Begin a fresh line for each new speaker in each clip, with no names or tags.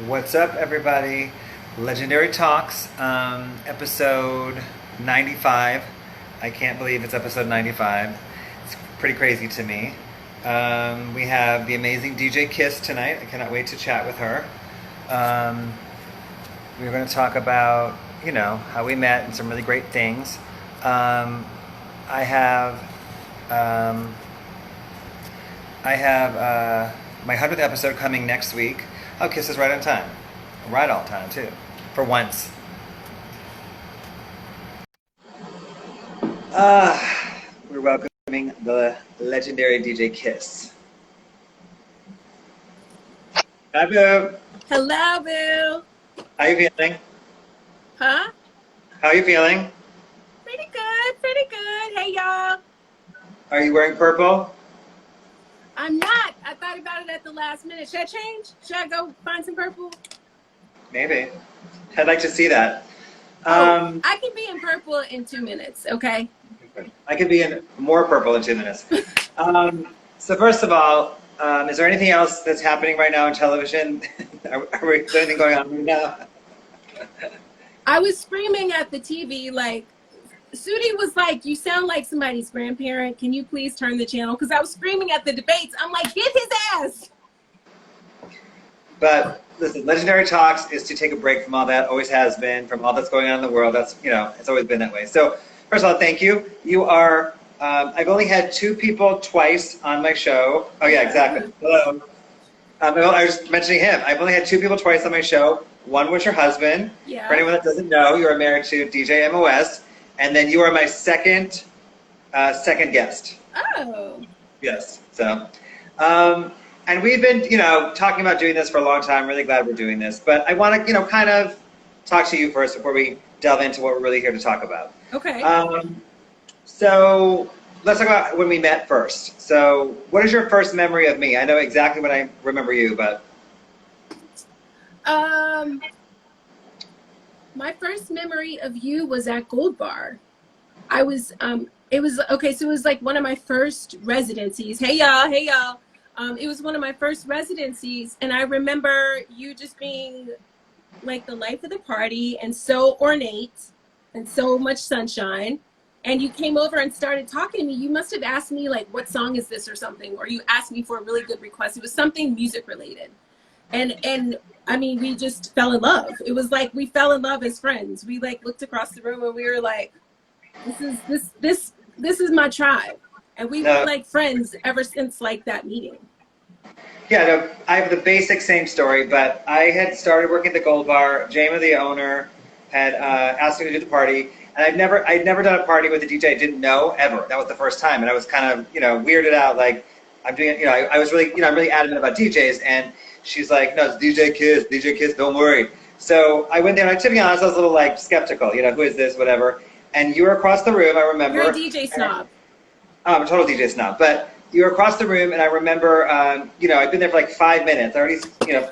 What's up, everybody? Legendary Talks, episode 95. I can't believe it's episode 95. It's pretty crazy to me. We have the amazing DJ Kiss tonight. I cannot wait to chat with her. We're going to talk about, how we met and some really great things. I have my 100th episode coming next week. Oh, Kiss is right on time. Right on time, too. For once. We're welcoming the legendary DJ Kiss. Hi, Boo.
Hello, Boo.
How you feeling?
Huh?
How are you feeling?
Pretty good, pretty good. Hey, y'all.
Are you wearing purple?
I'm not. I thought about it at the last minute. Should I change? Should I go find some purple?
Maybe. I'd like to see that.
I can be in purple in 2 minutes, okay?
I could be in more purple in 2 minutes. So first of all, is there anything else that's happening right now on television? Is there anything going on right now?
I was screaming at the TV like, Sudi was like, you sound like somebody's grandparent. Can you please turn the channel? Because I was screaming at the debates. I'm like, get his ass.
But listen, Legendary Talks is to take a break from all that, always has been, from all that's going on in the world. That's, it's always been that way. So first of all, thank you. You are, I've only had 2 people twice on my show. Oh yeah, exactly. Hello. I was mentioning him. I've only had 2 people twice on my show. One was your husband.
Yeah.
For anyone that doesn't know, you are married to DJ M.O.S. And then you are my second guest.
Oh.
Yes. So, and we've been, talking about doing this for a long time. I'm really glad we're doing this. But I want to, kind of talk to you first before we delve into what we're really here to talk about.
Okay.
So let's talk about when we met first. So what is your first memory of me? I know exactly when I remember you, but.
My first memory of you was at Gold Bar. It was like one of my first residencies. Hey y'all. It was one of my first residencies, and I remember you just being like the life of the party and so ornate and so much sunshine. And you came over and started talking to me. You must have asked me like, what song is this or something, or you asked me for a really good request. It was something music related. And I mean, we just fell in love. It was like we fell in love as friends. We like looked across the room and we were like, this is my tribe. And we were like friends ever since like that meeting.
Yeah, no, I have the basic same story, but I had started working at the Gold Bar. Jama, the owner, had asked me to do the party, and I'd never done a party with a DJ I didn't know ever. That was the first time, and I was kind of weirded out. Like I'm doing, I was really I'm really adamant about DJs, and she's like, no, it's DJ Kiss, don't worry. So I went there, and to be honest, I was a little like skeptical. Who is this, whatever. And you were across the room. I remember.
You're a DJ snob.
I'm a total DJ snob, but you were across the room, and I remember, I'd been there for like 5 minutes. I already,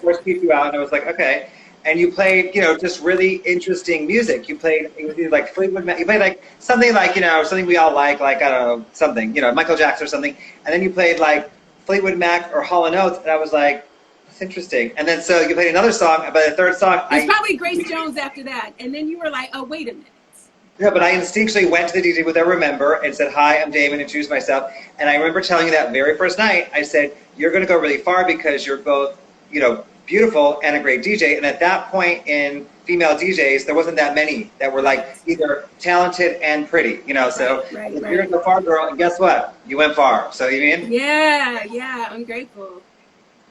forced you out, and I was like, okay. And you played, just really interesting music. You played, it was either like Fleetwood Mac. You played like something like, something we all like I don't know, something, Michael Jackson or something. And then you played like Fleetwood Mac or Hall & Oates, and I was like, that's interesting. And then so you played another song, but the third song,
it's probably Grace Jones after that. And then you were like, oh, wait a minute.
Yeah, but I instinctually went to the DJ booth, I remember, and said, hi, I'm Damon, introduced myself. And I remember telling you that very first night, I said, you're going to go really far because you're both, beautiful and a great DJ. And at that point in female DJs, there wasn't that many that were like either talented and pretty, so
right.
You're going to go far, girl. And guess what? You went far. So you mean?
Yeah, I'm grateful.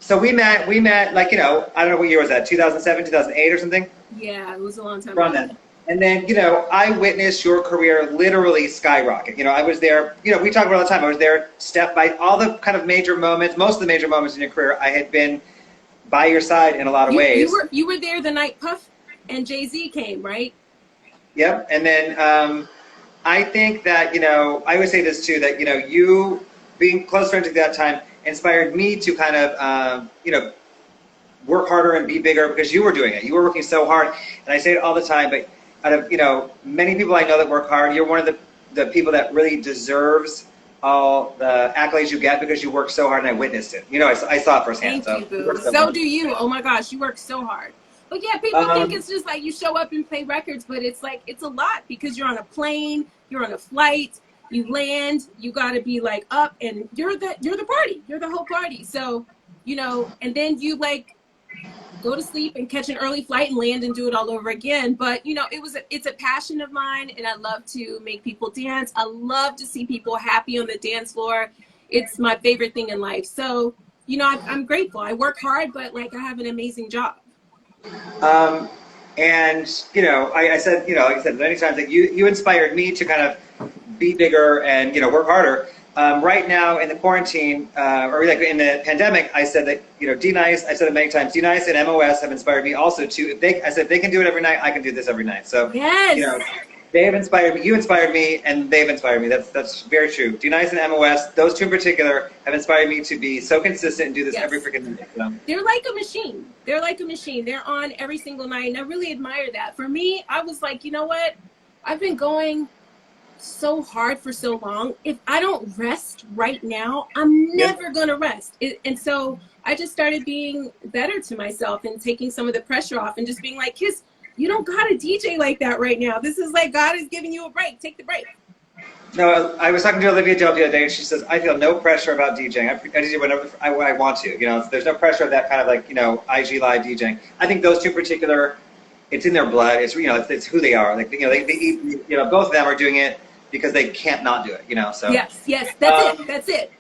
So we met like, I don't know what year was that, 2007, 2008 or something?
Yeah, it was a long time
ago. Then. And then, I witnessed your career literally skyrocket. I was there, we talk about it all the time. I was there step by all the kind of major moments, most of the major moments in your career. I had been by your side in a lot of ways.
You were there the night Puff and Jay-Z came, right?
Yep. And then I think that, I would say this too, that, you being close friends at that time inspired me to kind of, work harder and be bigger because you were doing it. You were working so hard. And I say it all the time, but out of, many people I know that work hard, you're one of the people that really deserves all the accolades you get because you work so hard, and I witnessed it. You know, I saw it firsthand.
Thank you,
So,
boo. So do you. Oh my gosh, you work so hard. But yeah, people think it's just like you show up and play records, but it's like it's a lot because you're on a plane, you're on a flight, you land, you got to be like up, and you're the party, you're the whole party. So, you know, and then you like go to sleep and catch an early flight and land and do it all over again. But you know, it's a passion of mine, and I love to make people dance. I love to see people happy on the dance floor. It's my favorite thing in life. So, you know, I'm grateful. I work hard, but like I have an amazing job.
And you know, I said, you know, like I said many times, that you inspired me to kind of be bigger and, you know, work harder. Right now in the quarantine, or like in the pandemic, I said that, you know, D-Nice, I said it many times, D-Nice and M.O.S have inspired me also to, I said, if they can do it every night, I can do this every night. So,
yes.
You know, they have inspired me, you inspired me, and they've inspired me. That's very true. D-Nice and M.O.S, those two in particular, have inspired me to be so consistent and do this every freaking night. So.
They're like a machine. They're like a machine. They're on every single night, and I really admire that. For me, I was like, you know what? I've been going so hard for so long. If I don't rest right now, I'm never gonna rest. And so I just started being better to myself and taking some of the pressure off and just being like, Kiss, you don't gotta DJ like that right now. This is like God is giving you a break. Take the break.
No, I was talking to Olivia Job the other day, and she says, I feel no pressure about DJing. I DJ whenever I want to. You know, there's no pressure of that kind of like, you know, IG live DJing. I think those two in particular, it's in their blood. It's, you know, it's who they are. Like, you know, they eat, you know, both of them are doing it because they can't not do it, you know, so.
Yes, that's it.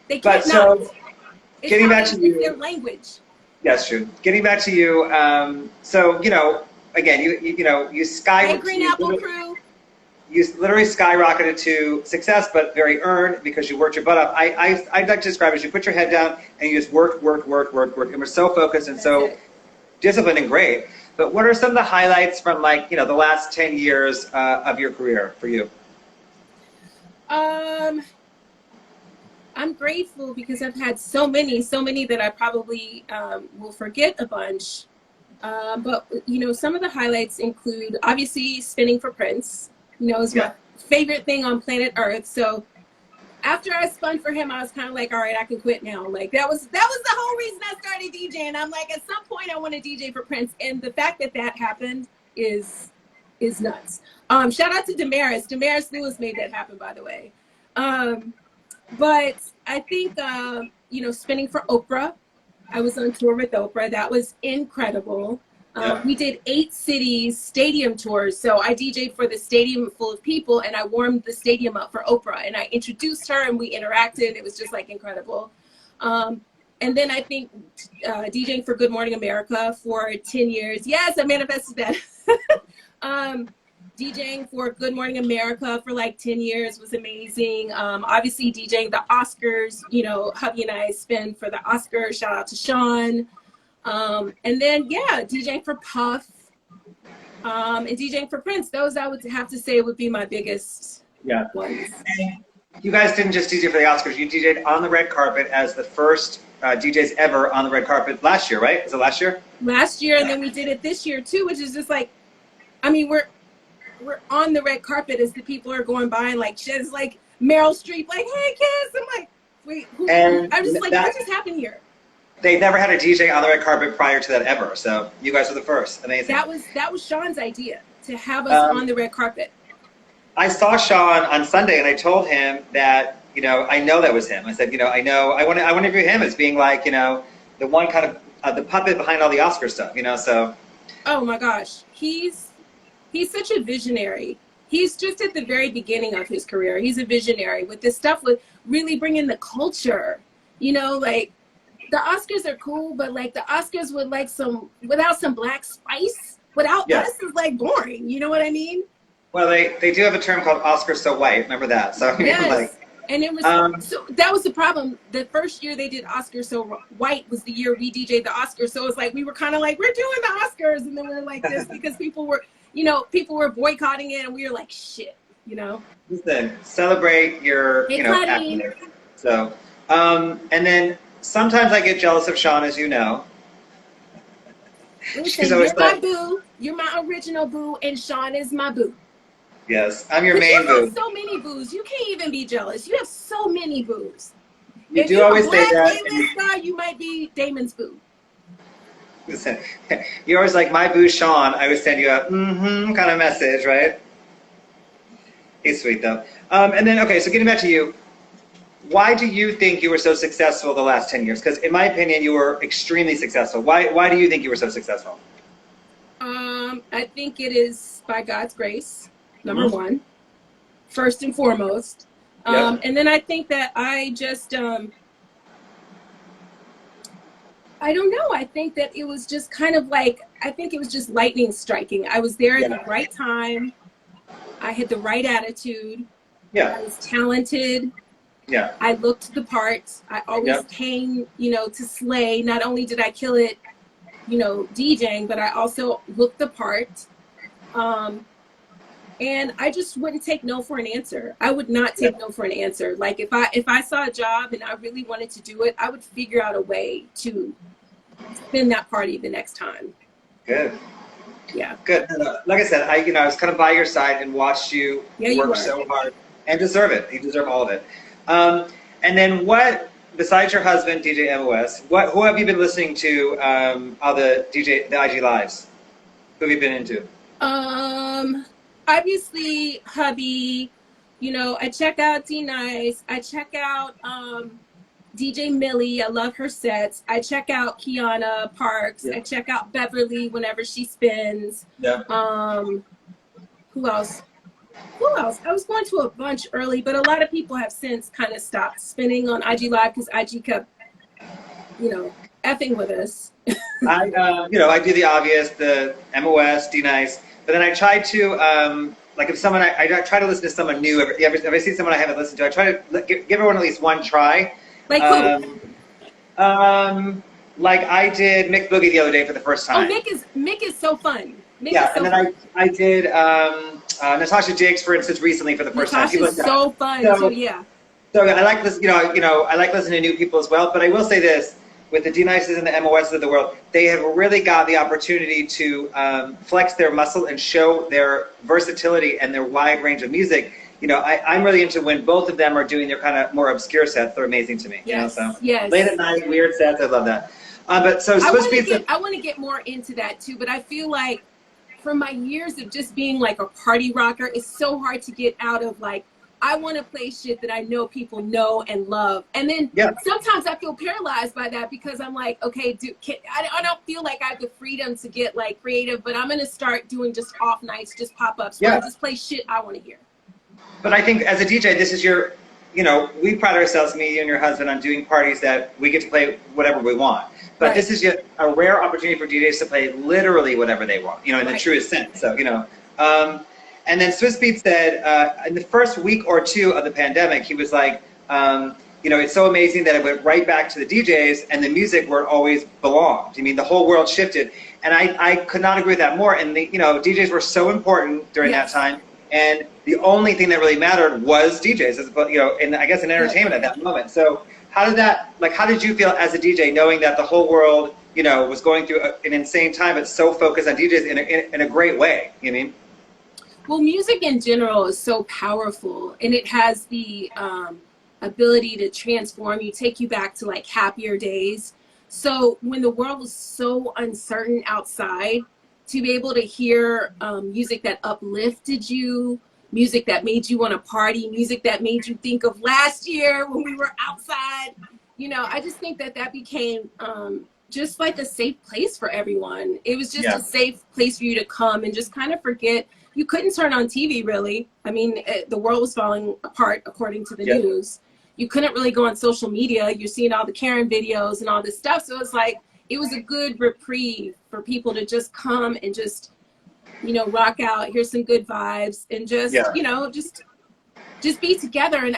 They can't
so,
not.
Getting back to you.
It's their language.
That's true. Getting back to you, so, you know, again, you know, you
Hey, Green Apple Crew.
You literally skyrocketed to success, but very earned because you worked your butt off. I'd like to describe it as you put your head down and you just worked, and were so focused and so disciplined and great. But what are some of the highlights from, like, you know, the last 10 years of your career for you?
I'm grateful because I've had so many that I probably will forget a bunch. But, you know, some of the highlights include, obviously, spinning for Prince. You know, it's my favorite thing on planet Earth. So after I spun for him, I was kind of like, all right, I can quit now. Like, that was the whole reason I started DJing. I'm like, at some point, I want to DJ for Prince. And the fact that that happened is nuts. Shout out to Damaris. Damaris Lewis made that happen, by the way. But I think, you know, spinning for Oprah. I was on tour with Oprah. That was incredible. We did 8 cities stadium tours. So I DJ'd for the stadium full of people, and I warmed the stadium up for Oprah. And I introduced her, and we interacted. It was just like incredible. And then I think DJing for Good Morning America for 10 years. Yes, I manifested that. DJing for Good Morning America for like 10 years was amazing. Obviously DJing the Oscars, you know, hubby and I spin for the Oscars. Shout out to Sean. And then, yeah, DJing for Puff, and DJing for Prince. Those I would have to say would be my biggest ones.
You guys didn't just DJ for the Oscars. You DJ'd on the red carpet as the first DJs ever on the red carpet last year, right? Was it last year?
Last year, and then we did it this year too, which is just like, I mean, we're on the red carpet as the people are going by, and like she's like Meryl Streep, like, hey kids. I'm like, wait, who? I'm just like, what just happened here?
They never had a DJ on the red carpet prior to that ever, so you guys were the first. Amazing.
That was Sean's idea, to have us on the red carpet.
I saw Sean on Sunday, and I told him that, you know, I know that was him. I said, you know, I want to view him as being like, you know, the one kind of the puppet behind all the Oscar stuff, you know. So. Oh
my gosh, he's such a visionary. He's just at the very beginning of his career. He's a visionary with this stuff, with really bringing the culture. You know, like the Oscars are cool, but like the Oscars with like without some black spice, without us is like boring. You know what I mean?
Well, they do have a term called Oscar so white. Remember that? So
yes.
Like,
and it was so that was the problem. The first year they did Oscar so white was the year we DJ'd the Oscars. So it's like we were kind of like, we're doing the Oscars, and then we were like this because people were boycotting it, and we were like, shit, you know. Listen,
celebrate your, you know, acting. So, and then sometimes I get jealous of Sean, as you know.
Listen, you're my boo. You're my original boo, and Sean is my boo.
Yes, I'm your
But
main
you have
boo.
so many boos. You can't even be jealous. You have so many boos.
You
If
do
you're a
always say
black
that.
A-list star, you might be Damon's boo.
Listen, you're always like, my boo Sean. I would send you a kind of message, right? He's sweet though. And then, okay, so getting back to you, why do you think you were so successful the last 10 years? Because in my opinion, you were extremely successful. Why do you think you were so successful?
I think it is by God's grace, number one, first and foremost.
Yep.
And then I think that I just, I don't know. I think that it was just kind of like, I think it was just lightning striking. I was there at the right time. I had the right attitude.
Yeah.
I was talented.
Yeah.
I looked the part. I always came, you know, to slay. Not only did I kill it, you know, DJing, but I also looked the part. And I just wouldn't take no for an answer. I would not take no for an answer. Like if I saw a job and I really wanted to do it, I would figure out a way to spin that party the next time.
Good.
Yeah.
Good. Like I said, I was kind of by your side and watched you work so hard and deserve it. You deserve all of it. And then what, besides your husband, DJ M.O.S, who have you been listening to all the IG lives? Who have you been into?
Obviously hubby, you know, I check out D-Nice. I check out DJ Millie. I love her sets. I check out Kiana Parks. I check out Beverly whenever she spins.
Yeah.
Who else? I was going to a bunch early, but a lot of people have since kind of stopped spinning on IG Live because IG kept, you know, effing with us.
I do the obvious, the M.O.S, D-Nice, but then I try to, like if someone, I try to listen to someone new. If I see someone I haven't listened to, I try to give everyone at least one try.
Like who?
Like I did Mick Boogie the other day for the first time.
Oh, Mick is so fun.
And then I did Natasha Jakes, for instance, recently for the first time.
Natasha's so fun too, yeah.
So I like this, I like listening to new people as well. But I will say this: with the D-Nices and the M.O.Ss of the world, they have really got the opportunity to flex their muscle and show their versatility and their wide range of music. You know, I'm really into when both of them are doing their kind of more obscure sets. They're amazing to me.
Yes,
you know, so
yes.
Late at night, weird sets. I love that. But so
I want to get more into that too. But I feel like from my years of just being like a party rocker, it's so hard to get out of like, I want to play shit that I know people know and love. And then sometimes I feel paralyzed by that because I'm like, okay, I don't feel like I have the freedom to get like creative, but I'm going to start doing just off nights, just pop-ups where I just play shit I want to hear.
But I think as a DJ, this is your, we pride ourselves, me, you and your husband, on doing parties that we get to play whatever we want. But this is just a rare opportunity for DJs to play literally whatever they want, in the truest sense. So, and then Swiss Beat said in the first week or two of the pandemic, he was like, it's so amazing that it went right back to the DJs and the music where it always belonged. I mean, the whole world shifted. And I could not agree with that more. And, DJs were so important during that time. And the only thing that really mattered was DJs, and I guess in entertainment at that moment. So how did you feel as a DJ knowing that the whole world, was going through an insane time, but so focused on DJs in a great way, you mean?
Well, music in general is so powerful, and it has the ability to transform you, take you back to like happier days. So when the world was so uncertain outside, to be able to hear music that uplifted you, music that made you want to party, music that made you think of last year when we were outside, I just think that became just like a safe place for everyone. It was just a safe place for you to come and just kind of forget. You couldn't turn on TV, really. I mean, the world was falling apart according to the news. You couldn't really go on social media. You're seeing all the Karen videos and all this stuff. So it's like, it was a good reprieve for people to just come and just, rock out, hear some good vibes, and just, just be together. And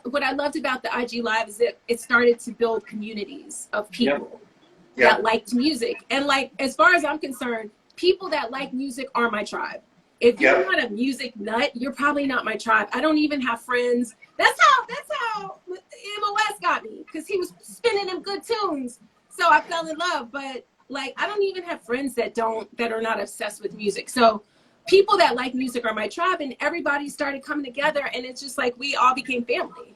what I loved about the IG Live is that it started to build communities of people that liked music. And like, as far as I'm concerned, people that like music are my tribe. If you're not a music nut, you're probably not my tribe. I don't even have friends. That's how M.O.S got me, because he was spinning them good tunes. So I fell in love, but like, I don't even have friends that are not obsessed with music. So people that like music are my tribe, and everybody started coming together, and it's just like we all became family.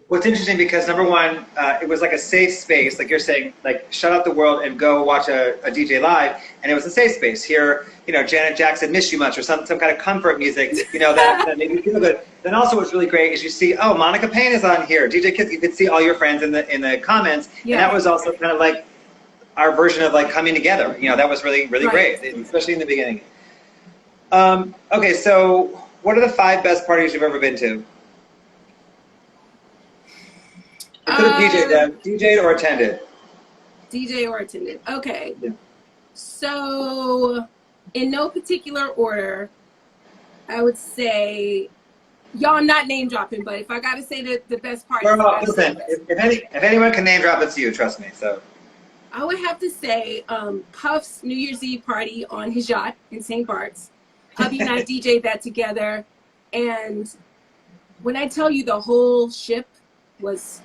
Well, it's interesting because number one, it was like a safe space, like you're saying, like shut out the world and go watch a DJ live, and it was a safe space. Here, you know, Janet Jackson, Miss You Much, or some kind of comfort music, you know, that made me feel good. Then also what's really great is you see, oh, Monica Payne is on here, DJ Kids, you could see all your friends in the comments, yeah. And that was also kind of like our version of like coming together. You know, that was really great, especially in the beginning. Okay, so what are the 5 best parties you've ever been to? You could have DJ'd or attended.
DJ or attended. Okay. Yeah. So, in no particular order, I would say, y'all, I'm not name dropping, but if I got to say the best party.
Well, listen, if anyone can name drop, it's you, trust me. So.
I would have to say Puff's New Year's Eve party on his yacht in St. Bart's. Hubby and I DJ'd that together. And when I tell you the whole ship was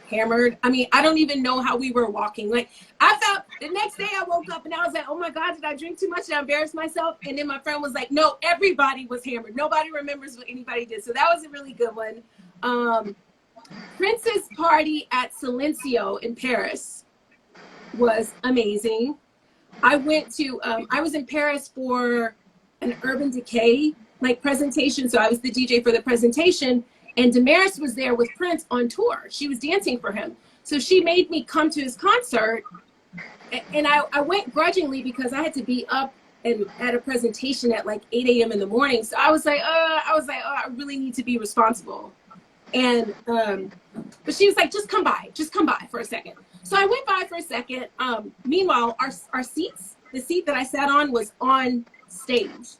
hammered, I mean, I don't even know how we were walking. Like, I felt the next day I woke up and I was like, oh my God, did I drink too much? Did I embarrass myself? And then my friend was like, no, everybody was hammered. Nobody remembers what anybody did. So that was a really good one. Prince's party at Silencio in Paris was amazing. I went to, I was in Paris for an Urban Decay like presentation. So I was the DJ for the presentation. And Damaris was there with Prince on tour. She was dancing for him. So she made me come to his concert. And I went grudgingly because I had to be up and at a presentation at like 8 a.m. in the morning. So I was like, I really need to be responsible. And, but she was like, just come by for a second. So I went by for a second. Meanwhile, our seats, the seat that I sat on was on stage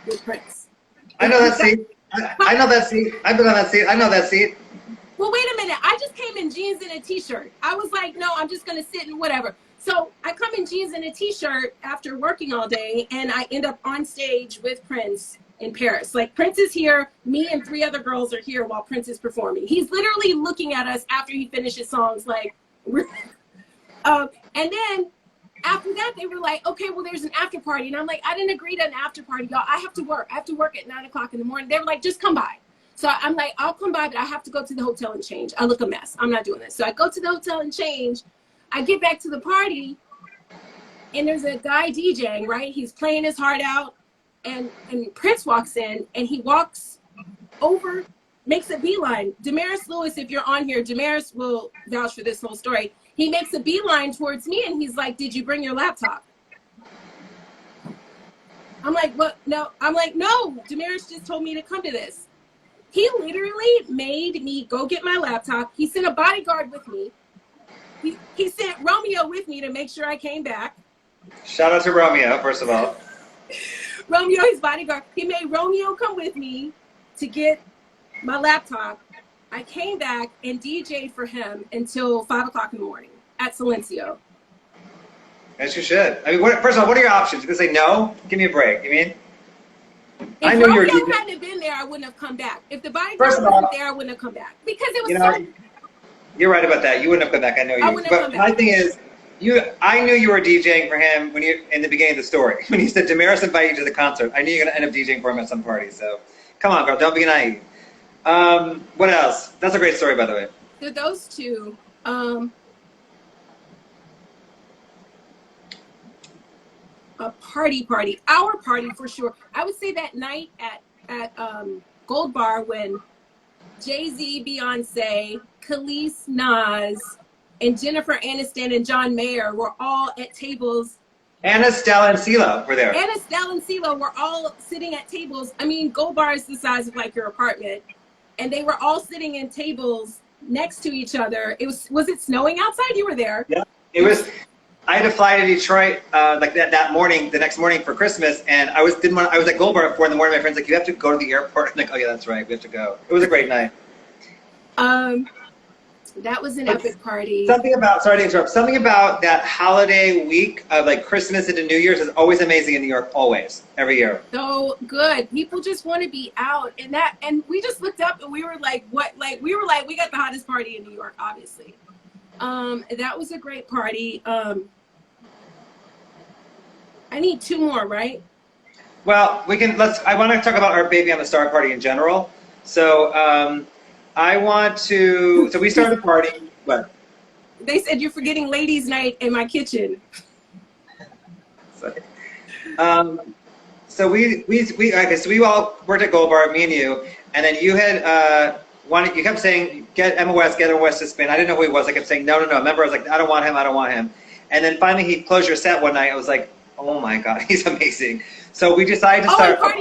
with Prince.
I know that seat. I know that seat. I've been on that seat. I know that seat.
Well, wait a minute. I just came in jeans and a t-shirt. I was like, no, I'm just going to sit and whatever. So I come in jeans and a t-shirt after working all day, and I end up on stage with Prince in Paris. Like, Prince is here. Me and 3 other girls are here while Prince is performing. He's literally looking at us after he finishes songs like, and then after that, they were like, okay, well, there's an after party. And I'm like, I didn't agree to an after party, y'all. I have to work. I have to work at 9 o'clock in the morning. They were like, just come by. So I'm like, I'll come by, but I have to go to the hotel and change. I look a mess. I'm not doing this. So I go to the hotel and change. I get back to the party, and there's a guy DJing, right? He's playing his heart out, and Prince walks in, and he walks over, makes a beeline. Damaris Lewis, if you're on here, Damaris will vouch for this whole story. He makes a beeline towards me, and he's like, did you bring your laptop? I'm like, what? No. I'm like, no, Damaris just told me to come to this. He literally made me go get my laptop. He sent a bodyguard with me. He sent Romeo with me to make sure I came back.
Shout out to Romeo, first of all.
Romeo, his bodyguard. He made Romeo come with me to get my laptop. I came back and DJ'd for him until 5 o'clock in the morning at Silencio.
Yes, you should. I mean, first of all, what are your options? You can say no. Give me a break. You mean?
If Romeo hadn't been there, I wouldn't have come back. If the bodyguard wasn't there, I wouldn't have come back because it was
You're right about that. You wouldn't have come back. I know you. But my thing is, I knew you were DJing for him when in the beginning of the story. When you said Damaris invited you to the concert, I knew you were going to end up DJing for him at some party. So, come on, girl, don't be naive. What else? That's a great story, by the way.
So those two. A party, our party for sure. I would say that night at Gold Bar when Jay-Z, Beyonce, Khalees, Nas, and Jennifer Aniston and John Mayer were all at tables.
And Estelle and CeeLo were there.
And Estelle and CeeLo were all sitting at tables. I mean, Gold Bar is the size of like your apartment. And they were all sitting in tables next to each other. Was it snowing outside? You were there.
Yeah, it was. I had to fly to Detroit like that morning, the next morning for Christmas, and I was at Gold Bar at 4 in the morning. My friend's like, you have to go to the airport. I'm like, oh yeah, that's right, we have to go. It was a great night.
That was an epic party.
Sorry to interrupt. Something about that holiday week of like Christmas into New Year's is always amazing in New York, always, every year.
So good. People just want to be out, and we just looked up and we were like, what? Like we got the hottest party in New York, obviously. That was a great party. I need 2 more, right?
Well, I want to talk about our Baby I'm a Star party in general. So so we started the party, what?
They said you're forgetting ladies' night in my kitchen.
Sorry. So we all worked at Gold Bar, me and you, and then you had you kept saying, get M.O.S to spin. I didn't know who he was. I kept saying, no. Remember, I was like, I don't want him. And then finally he closed your set one night. I was like, oh my God, he's amazing. So we decided to start a party.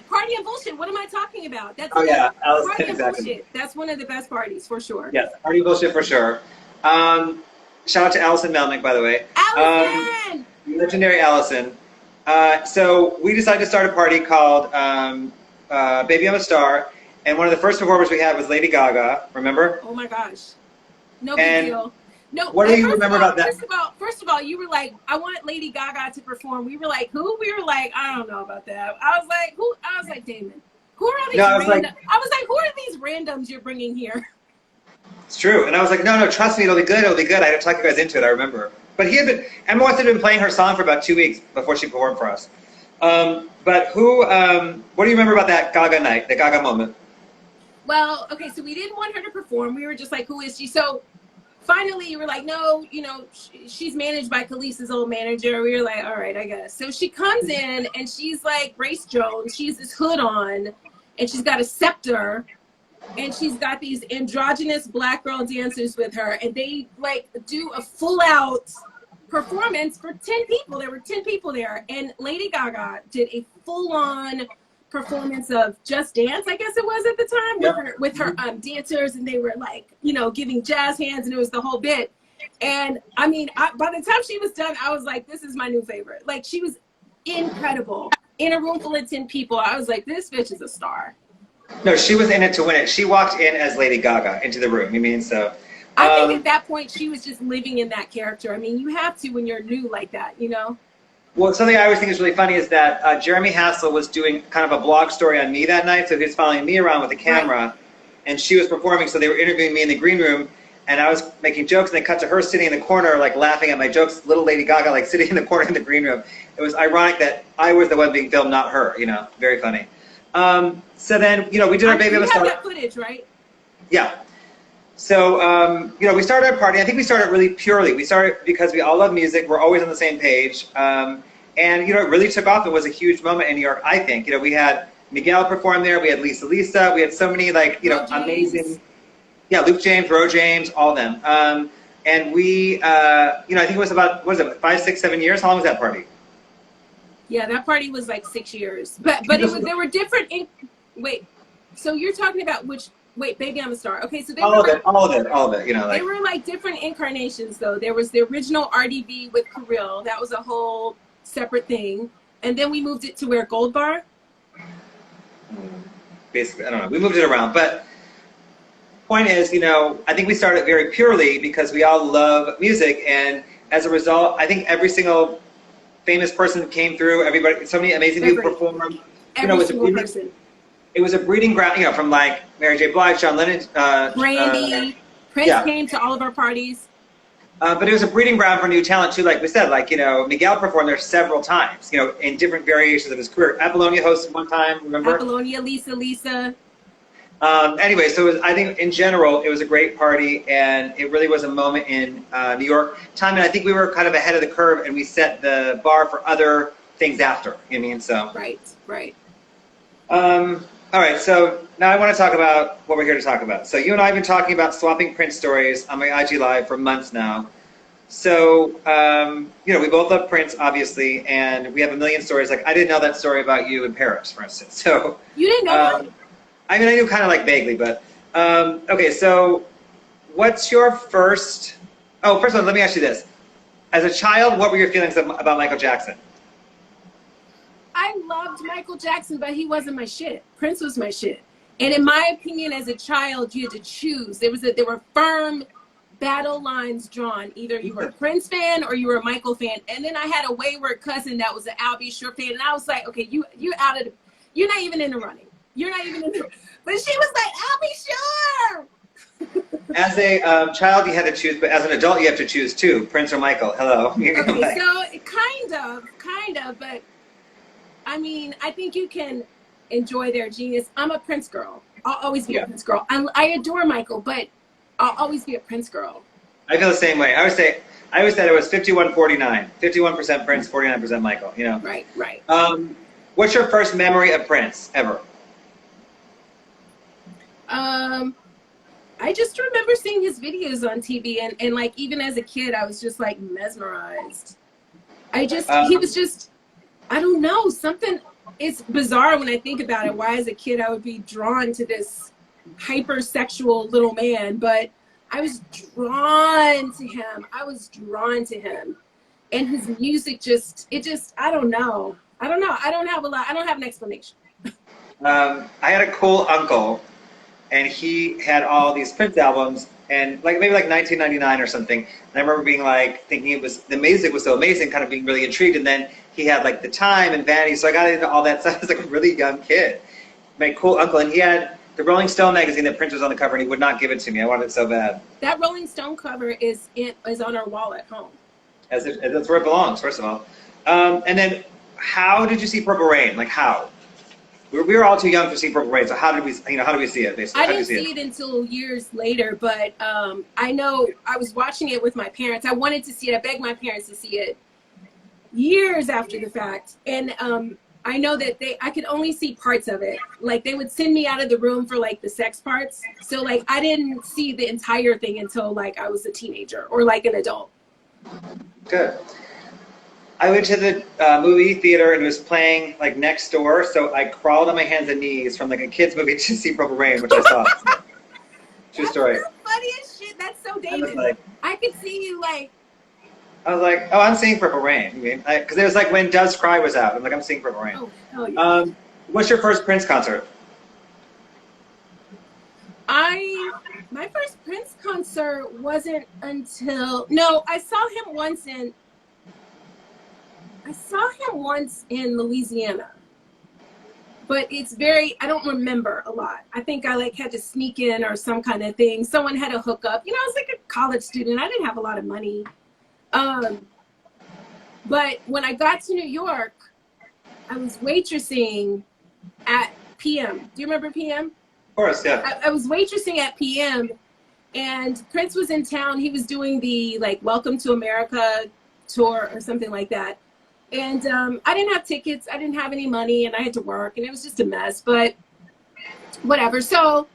Party and bullshit. What am I talking about? That's
Party
and bullshit. That's one of the best parties for sure.
Yes, party and bullshit for sure. Shout out to Allison Melnick, by the way.
Allison!
Legendary Allison. So we decided to start a party called Baby I'm a Star, and one of the first performers we had was Lady Gaga. Remember?
Oh my gosh, no big deal. No.
What do you remember about that?
First of all, you were like, I want Lady Gaga to perform. We were like, who? We were like, I don't know about that. I was like, who? I was like, Damon. Who are all these? I was like, who are these randoms you're bringing here?
It's true, and I was like, no, trust me, it'll be good. I had to talk you guys into it. I remember. But M.O.S had been playing her song for about 2 weeks before she performed for us. But what do you remember about that Gaga night, the Gaga moment?
Well, okay, so we didn't want her to perform. We were just like, who is she? So finally you were like, no, she's managed by Khaleesi's old manager. We were like, all right, I guess. So she comes in and she's like Grace Jones. She has this hood on and she's got a scepter. And she's got these androgynous black girl dancers with her, and they like do a full out performance for 10 people. There were 10 people there, and Lady Gaga did a full on performance of Just Dance, I guess it was at the time, with her dancers, and they were like, giving jazz hands, and it was the whole bit. And I mean, by the time she was done, I was like, this is my new favorite. Like, she was incredible. In a room full of 10 people, I was like, this bitch is a star.
No, she was in it to win it. She walked in as Lady Gaga into the room. You mean so?
I think at that point she was just living in that character. I mean, you have to when you're new like that,
Well, something I always think is really funny is that Jeremy Hassel was doing kind of a blog story on me that night. So he was following me around with a camera, and she was performing. So they were interviewing me in the green room, and I was making jokes, and they cut to her sitting in the corner, like laughing at my jokes. Little Lady Gaga, like sitting in the corner in the green room. It was ironic that I was the one being filmed, not her. Very funny. So then, we did our Baby I'm a Star.
You have that footage, right?
Yeah. So, we started our party. I think we started really purely. We started because we all love music. We're always on the same page. And, it really took off. It was a huge moment in New York, I think. We had Miguel perform there. We had Lisa. We had so many, amazing. Yeah, Luke James, Ro James, all of them. And we, I think it was about, 5, 6, 7 years? How long was that party?
Yeah, that party was like 6 years. But there were different... Wait, so you're talking about Baby I'm a Star. Okay, so
all of it.
They were like different incarnations, though. There was the original RDB with Kirill. That was a whole separate thing. And then we moved it to where Gold Bar?
Basically, I don't know. We moved it around. But point is, I think we started very purely because we all love music. And as a result, I think every single famous person came through. Everybody, so many amazing people performed.
Every single person.
It was a breeding ground, from like Mary J. Blige, John Lennon,
Brandy, Prince came to all of our parties.
But it was a breeding ground for new talent too. Like we said, Miguel performed there several times, in different variations of his career. Apollonia hosted one time, remember?
Apollonia, Lisa.
Anyway, so I think in general it was a great party, and it really was a moment in New York time. And I think we were kind of ahead of the curve, and we set the bar for other things after. So
right.
All right, so now I want to talk about what we're here to talk about. So you and I have been talking about swapping Prince stories on my IG Live for months now. So, we both love Prince, obviously, and we have a million stories. Like, I didn't know that story about you in Paris, for instance. So
you didn't know that?
I mean, I knew kind of like vaguely, but okay, so what's your first... Oh, first of all, let me ask you this. As a child, what were your feelings about Michael Jackson?
I loved Michael Jackson, but he wasn't my shit. Prince was my shit. And in my opinion, as a child, you had to choose. There were firm battle lines drawn. Either you were a Prince fan or you were a Michael fan. And then I had a wayward cousin that was an Al B. Sure fan. And I was like, okay, you're not even in the running. You're not even in the... But she was like, Al B. Sure!
As a child, you had to choose, but as an adult, you have to choose too. Prince or Michael. Hello.
Okay, so kind of, but... I mean, I think you can enjoy their genius. I'm a Prince girl. I'll always be a Prince girl. I adore Michael, but I'll always be a Prince girl.
I feel the same way. I always said it was 51-49, 51% Prince, 49% Michael. You know.
Right, right.
What's your first memory of Prince ever?
I just remember seeing his videos on TV, and like even as a kid, I was just like mesmerized. He was just, I don't know, something. It's bizarre when I think about it. Why, as a kid, I would be drawn to this hypersexual little man, but I was drawn to him. I was drawn to him, and his music I don't know. I don't have an explanation.
I had a cool uncle, and he had all these Prince albums, and maybe 1999 or something. And I remember being thinking the music was so amazing, kind of being really intrigued. And then he had The Time and Vanity, so I got into all that stuff as a really young kid. My cool uncle, and he had the Rolling Stone magazine that Prince was on the cover, and he would not give it to me. I wanted it so bad.
That Rolling Stone cover is on our wall at home. As
that's where it belongs, first of all. And then, how did you see Purple Rain? How? We were all too young to see Purple Rain, so how do we see it, basically?
I didn't see it until years later, but I know I was watching it with my parents. I wanted to see it. I begged my parents to see it years after the fact. And I know that I could only see parts of it. They would send me out of the room for the sex parts. So I didn't see the entire thing until I was a teenager or an adult.
Good. I went to the movie theater and it was playing next door, so I crawled on my hands and knees from a kid's movie to see Purple Rain, which I saw. True story.
That's the funniest shit. That's so David. I could see you I
was like, oh, I'm seeing Purple Rain. Because it was when Doves Cry was out. I'm seeing Purple Rain.
Oh, yeah.
What's your first Prince concert?
My first Prince concert wasn't until, no, I saw him once in Louisiana, but I don't remember a lot. I think I had to sneak in or some kind of thing. Someone had to hook up. I was a college student. I didn't have a lot of money. But when I got to New York, I was waitressing at PM. Do you remember PM?
Of course, yeah.
I was waitressing at PM, and Prince was in town. He was doing the Welcome to America tour or something like that. And I didn't have tickets. I didn't have any money, and I had to work, and it was just a mess. But whatever. So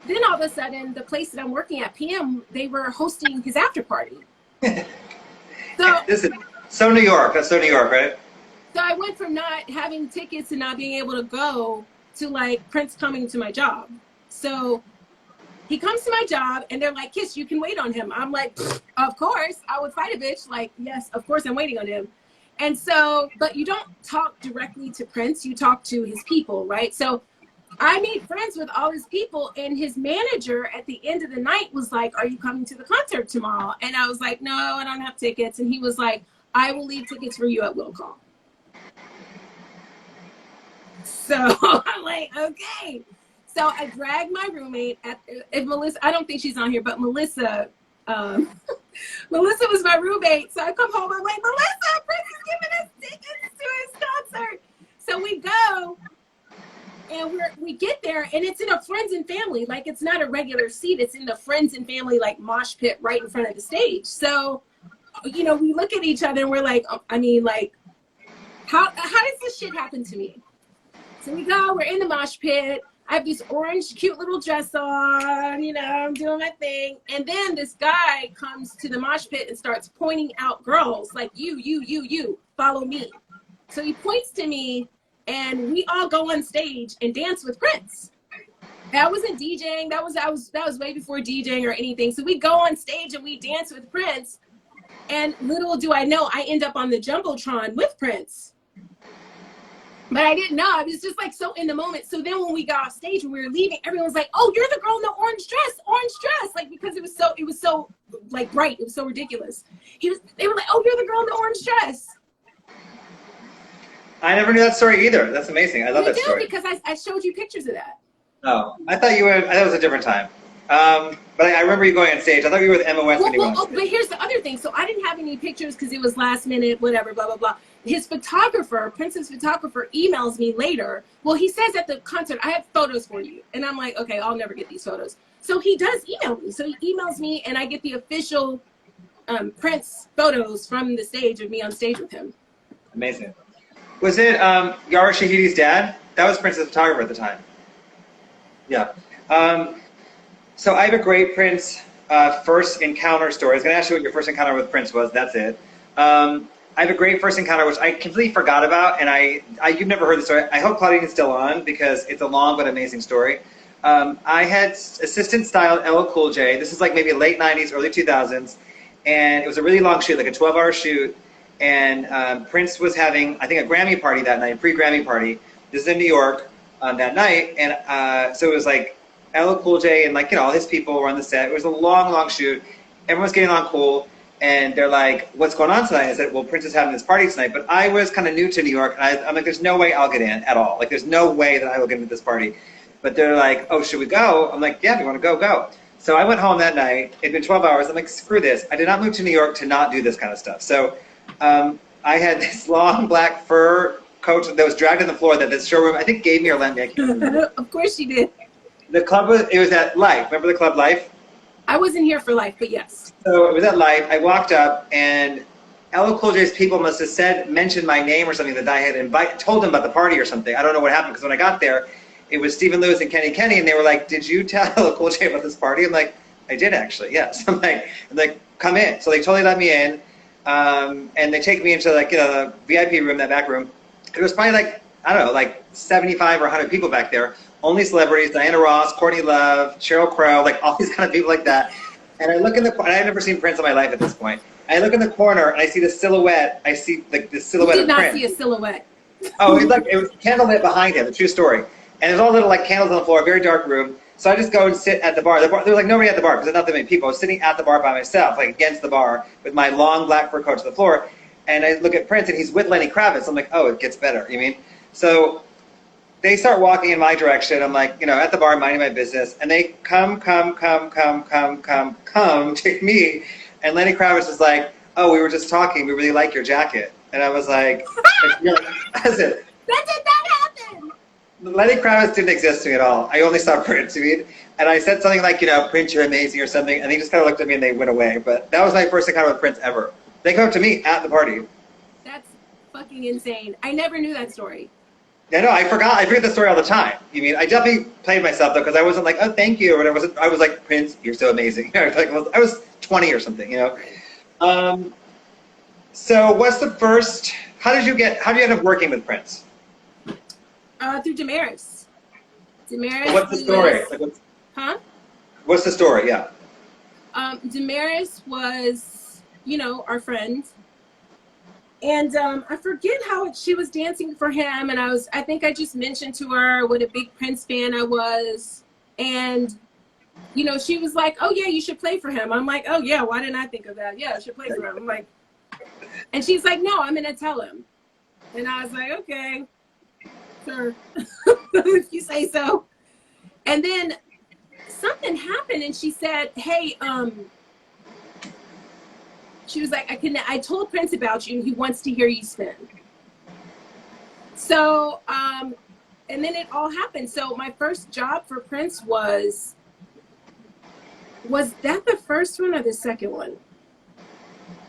then all of a sudden, the place that I'm working at, PM, they were hosting his after party. So
this is so New York. That's so New York, right?
So I went from not having tickets and not being able to go to Prince coming to my job. So he comes to my job and they're like, Kiss, you can wait on him. I'm like, of course, I would fight a bitch. Yes, of course I'm waiting on him. And so, but you don't talk directly to Prince, you talk to his people, right? So I made friends with all his people, and his manager at the end of the night was like, are you coming to the concert tomorrow? And I was like, no, I don't have tickets. And he was like, I will leave tickets for you at will call. So I'm like, okay. So I dragged my roommate Melissa, I don't think she's on here, but Melissa, Melissa was my roommate. So I come home, I'm like, Melissa, Prince is giving us tickets to his concert. So we go, and we get there, and it's in a friends and family. It's not a regular seat. It's in the friends and family, mosh pit right in front of the stage. So, we look at each other and we're like, how does this shit happen to me? So we go, we're in the mosh pit. I have this orange, cute little dress on, I'm doing my thing. And then this guy comes to the mosh pit and starts pointing out girls, you, follow me. So he points to me, and we all go on stage and dance with Prince. I wasn't DJing. That was way before DJing or anything. So we go on stage and we dance with Prince. And little do I know, I end up on the Jumbotron with Prince. But I didn't know. I was just so in the moment. So then when we got off stage, when we were leaving, everyone was like, oh, you're the girl in the orange dress. Because it was so bright. It was so ridiculous. They were like, oh, you're the girl in the orange dress.
I never knew that story either. That's amazing. I love that story.
Because I showed you pictures of that.
Oh, I thought it was a different time. But I remember you going on stage. I thought you were with M.O.S. when you went on stage.
But here's the other thing. So I didn't have any pictures because it was last minute, whatever, blah, blah, blah. His photographer, Prince's photographer, emails me later. Well, he says at the concert, I have photos for you. And I'm like, okay, I'll never get these photos. So he does email me. So he emails me and I get the official Prince photos from the stage of me on stage with him.
Amazing. Was it Yara Shahidi's dad? That was Prince's photographer at the time. Yeah. So I have a great Prince first encounter story. I was going to ask you what your first encounter with Prince was. That's it. I have a great first encounter, which I completely forgot about, and you've never heard the story. I hope Claudine is still on because it's a long but amazing story. I had assistant styled LL Cool J. This is like maybe late 90s, early 2000s, and it was a really long shoot, like a 12-hour shoot. And Prince was having, I think, a Grammy party that night, pre-Grammy party. This is in New York that night, and so it was like LL Cool J and like all his people were on the set. It was a long, long shoot. Everyone's getting on cool. And they're like, what's going on tonight? I said, well, Prince is having this party tonight. But I was kind of new to New York. And I'm like, there's no way I'll get in at all. Like, there's no way that I will get into this party. But they're like, oh, should we go? I'm like, yeah, if you want to go, go. So I went home that night. It'd been 12 hours. I'm like, screw this. I did not move to New York to not do this kind of stuff. So I had this long black fur coat that was dragged on the floor that this showroom, I think, gave me or lent me. I can't remember.
Of course she did.
The club it was at Life. Remember the club Life?
I wasn't here for Life, but yes.
So it was at Life. I walked up, and LL Cool J's people must have mentioned my name or something that I had told them about the party or something. I don't know what happened, because when I got there, it was Stephen Lewis and Kenny, and they were like, did you tell LL Cool J about this party? I'm like, I did actually, yes. I'm like, come in. So they totally let me in, and they take me into the VIP room, that back room. It was probably like, I don't know, like 75 or 100 people back there. Only celebrities, Diana Ross, Courtney Love, Sheryl Crow, like all these kind of people like that. And I look in the corner, I had never seen Prince in my life at this point. I look in the corner and I see the silhouette. I see like the silhouette of Prince.
You did not see a silhouette.
Oh, it was candlelit behind him, the true story. And there's all little like candles on the floor, a very dark room. So I just go and sit at the bar. There was like nobody at the bar because there's not that many people. I was sitting at the bar by myself, like against the bar with my long black fur coat to the floor. And I look at Prince and he's with Lenny Kravitz. I'm like, oh, it gets better. You mean? So they start walking in my direction. I'm like, at the bar, minding my business. And they come to me. And Lenny Kravitz was like, oh, we were just talking. We really like your jacket. And I was like, I said,
that did not happen.
Lenny Kravitz didn't exist to me at all. I only saw Prince. And I said something like, Prince, you're amazing or something. And he just kind of looked at me and they went away. But that was my first encounter with Prince ever. They come up to me at the party. That's
fucking insane. I never knew that story.
Yeah, no, I forget the story all the time. I definitely played myself though, because I wasn't like, oh, thank you, or whatever. I was like, Prince, you're so amazing. I was 20 or something, So what's the first? How did you end up working with Prince?
Through Damaris. Damaris.
What's the story?
Huh?
What's the story? Yeah.
Damaris was, our friend. And I forget how she was dancing for him, and I think I just mentioned to her what a big Prince fan I was, and she was like, oh yeah, you should play for him. I'm like, oh yeah, why didn't I think of that? Yeah, I should play for him. I'm like, and she's like, no, I'm gonna tell him. And I was like, okay, sure, if you say so. And then something happened, and she said, hey, she was like, I told Prince about you, and he wants to hear you spin. So, and then it all happened. So my first job for Prince was that the first one or the second one?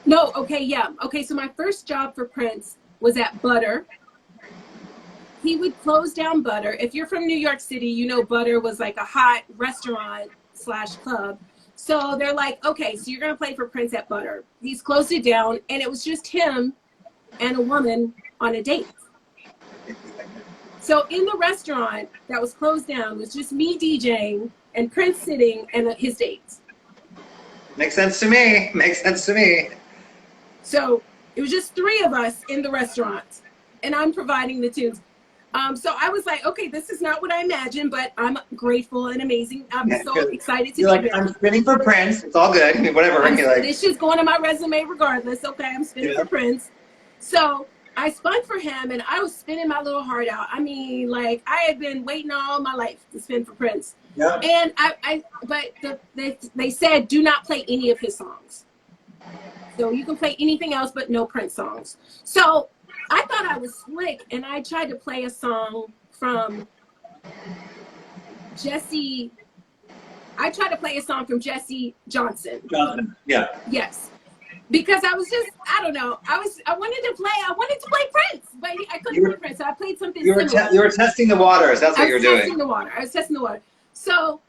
No, okay, yeah. Okay, so my first job for Prince was at Butter. He would close down Butter. If you're from New York City, Butter was like a hot restaurant / club. So they're like, okay, so you're going to play for Prince at Butter. He's closed it down, and it was just him and a woman on a date. So in the restaurant that was closed down was just me DJing and Prince sitting and his date.
Makes sense to me.
So it was just 3 of us in the restaurant, and I'm providing the tunes. So I was like, okay, this is not what I imagined, but I'm grateful and amazing. I'm so excited to
do it. I'm spinning for Prince. It's all good. Whatever.
This shit's going on my resume regardless. Okay, I'm spinning for Prince. So I spun for him, and I was spinning my little heart out. I mean, like, I had been waiting all my life to spin for Prince.
Yeah.
And they said, do not play any of his songs. So you can play anything else, but no Prince songs. So I thought I was slick, and I tried to play a song from Jesse. I tried to play a song from Jesse Johnson.
Yeah.
Yes. Because I was just, I don't know. I wanted to play Prince, but I couldn't play Prince. So I played something similar.
You were testing the waters. That's what you were doing.
I was testing the water. So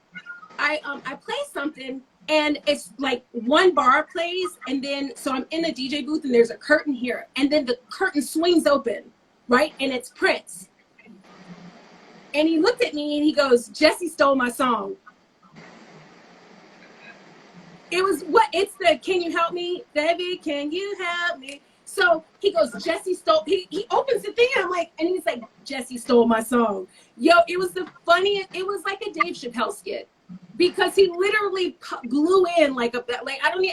I play something, and it's like one bar plays, and then so I'm in the DJ booth, and there's a curtain here, and then the curtain swings open, right? And it's Prince. And he looked at me and he goes, "Jesse stole my song." It was it's the "Can you help me, baby? Can you help me?" So he goes, "Jesse stole." He opens the thing, and I'm like, and he's like, "Jesse stole my song." Yo, it was the funniest. It was like a Dave Chappelle skit, because he literally blew in like I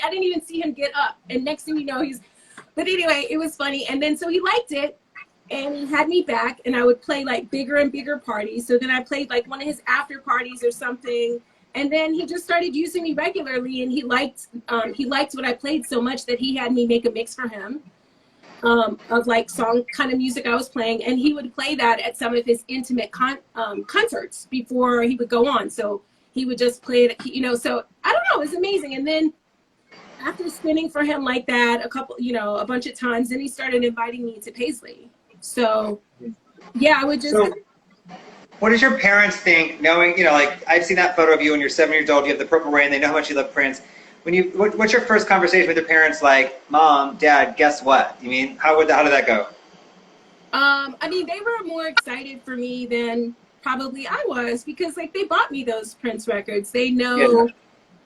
didn't even see him get up, and next thing you know but anyway, it was funny. And then so he liked it, and he had me back, and I would play like bigger and bigger parties. So then I played like one of his after parties or something. And then he just started using me regularly, and he liked what I played so much that he had me make a mix for him of like song kind of music I was playing, and he would play that at some of his intimate concerts before he would go on. So he would just play it, you know. So I don't know, it was amazing. And then after spinning for him like that a bunch of times, then he started inviting me to Paisley. So yeah, I would just.
So, what did your parents think, knowing, like, I've seen that photo of you when you're 7 years old, you have the purple rain, they know how much you love Prince. What's your first conversation with your parents like, "Mom, Dad, guess what?" You mean, how did that go?
I mean, they were more excited for me than probably I was, because like they bought me those Prince records. They know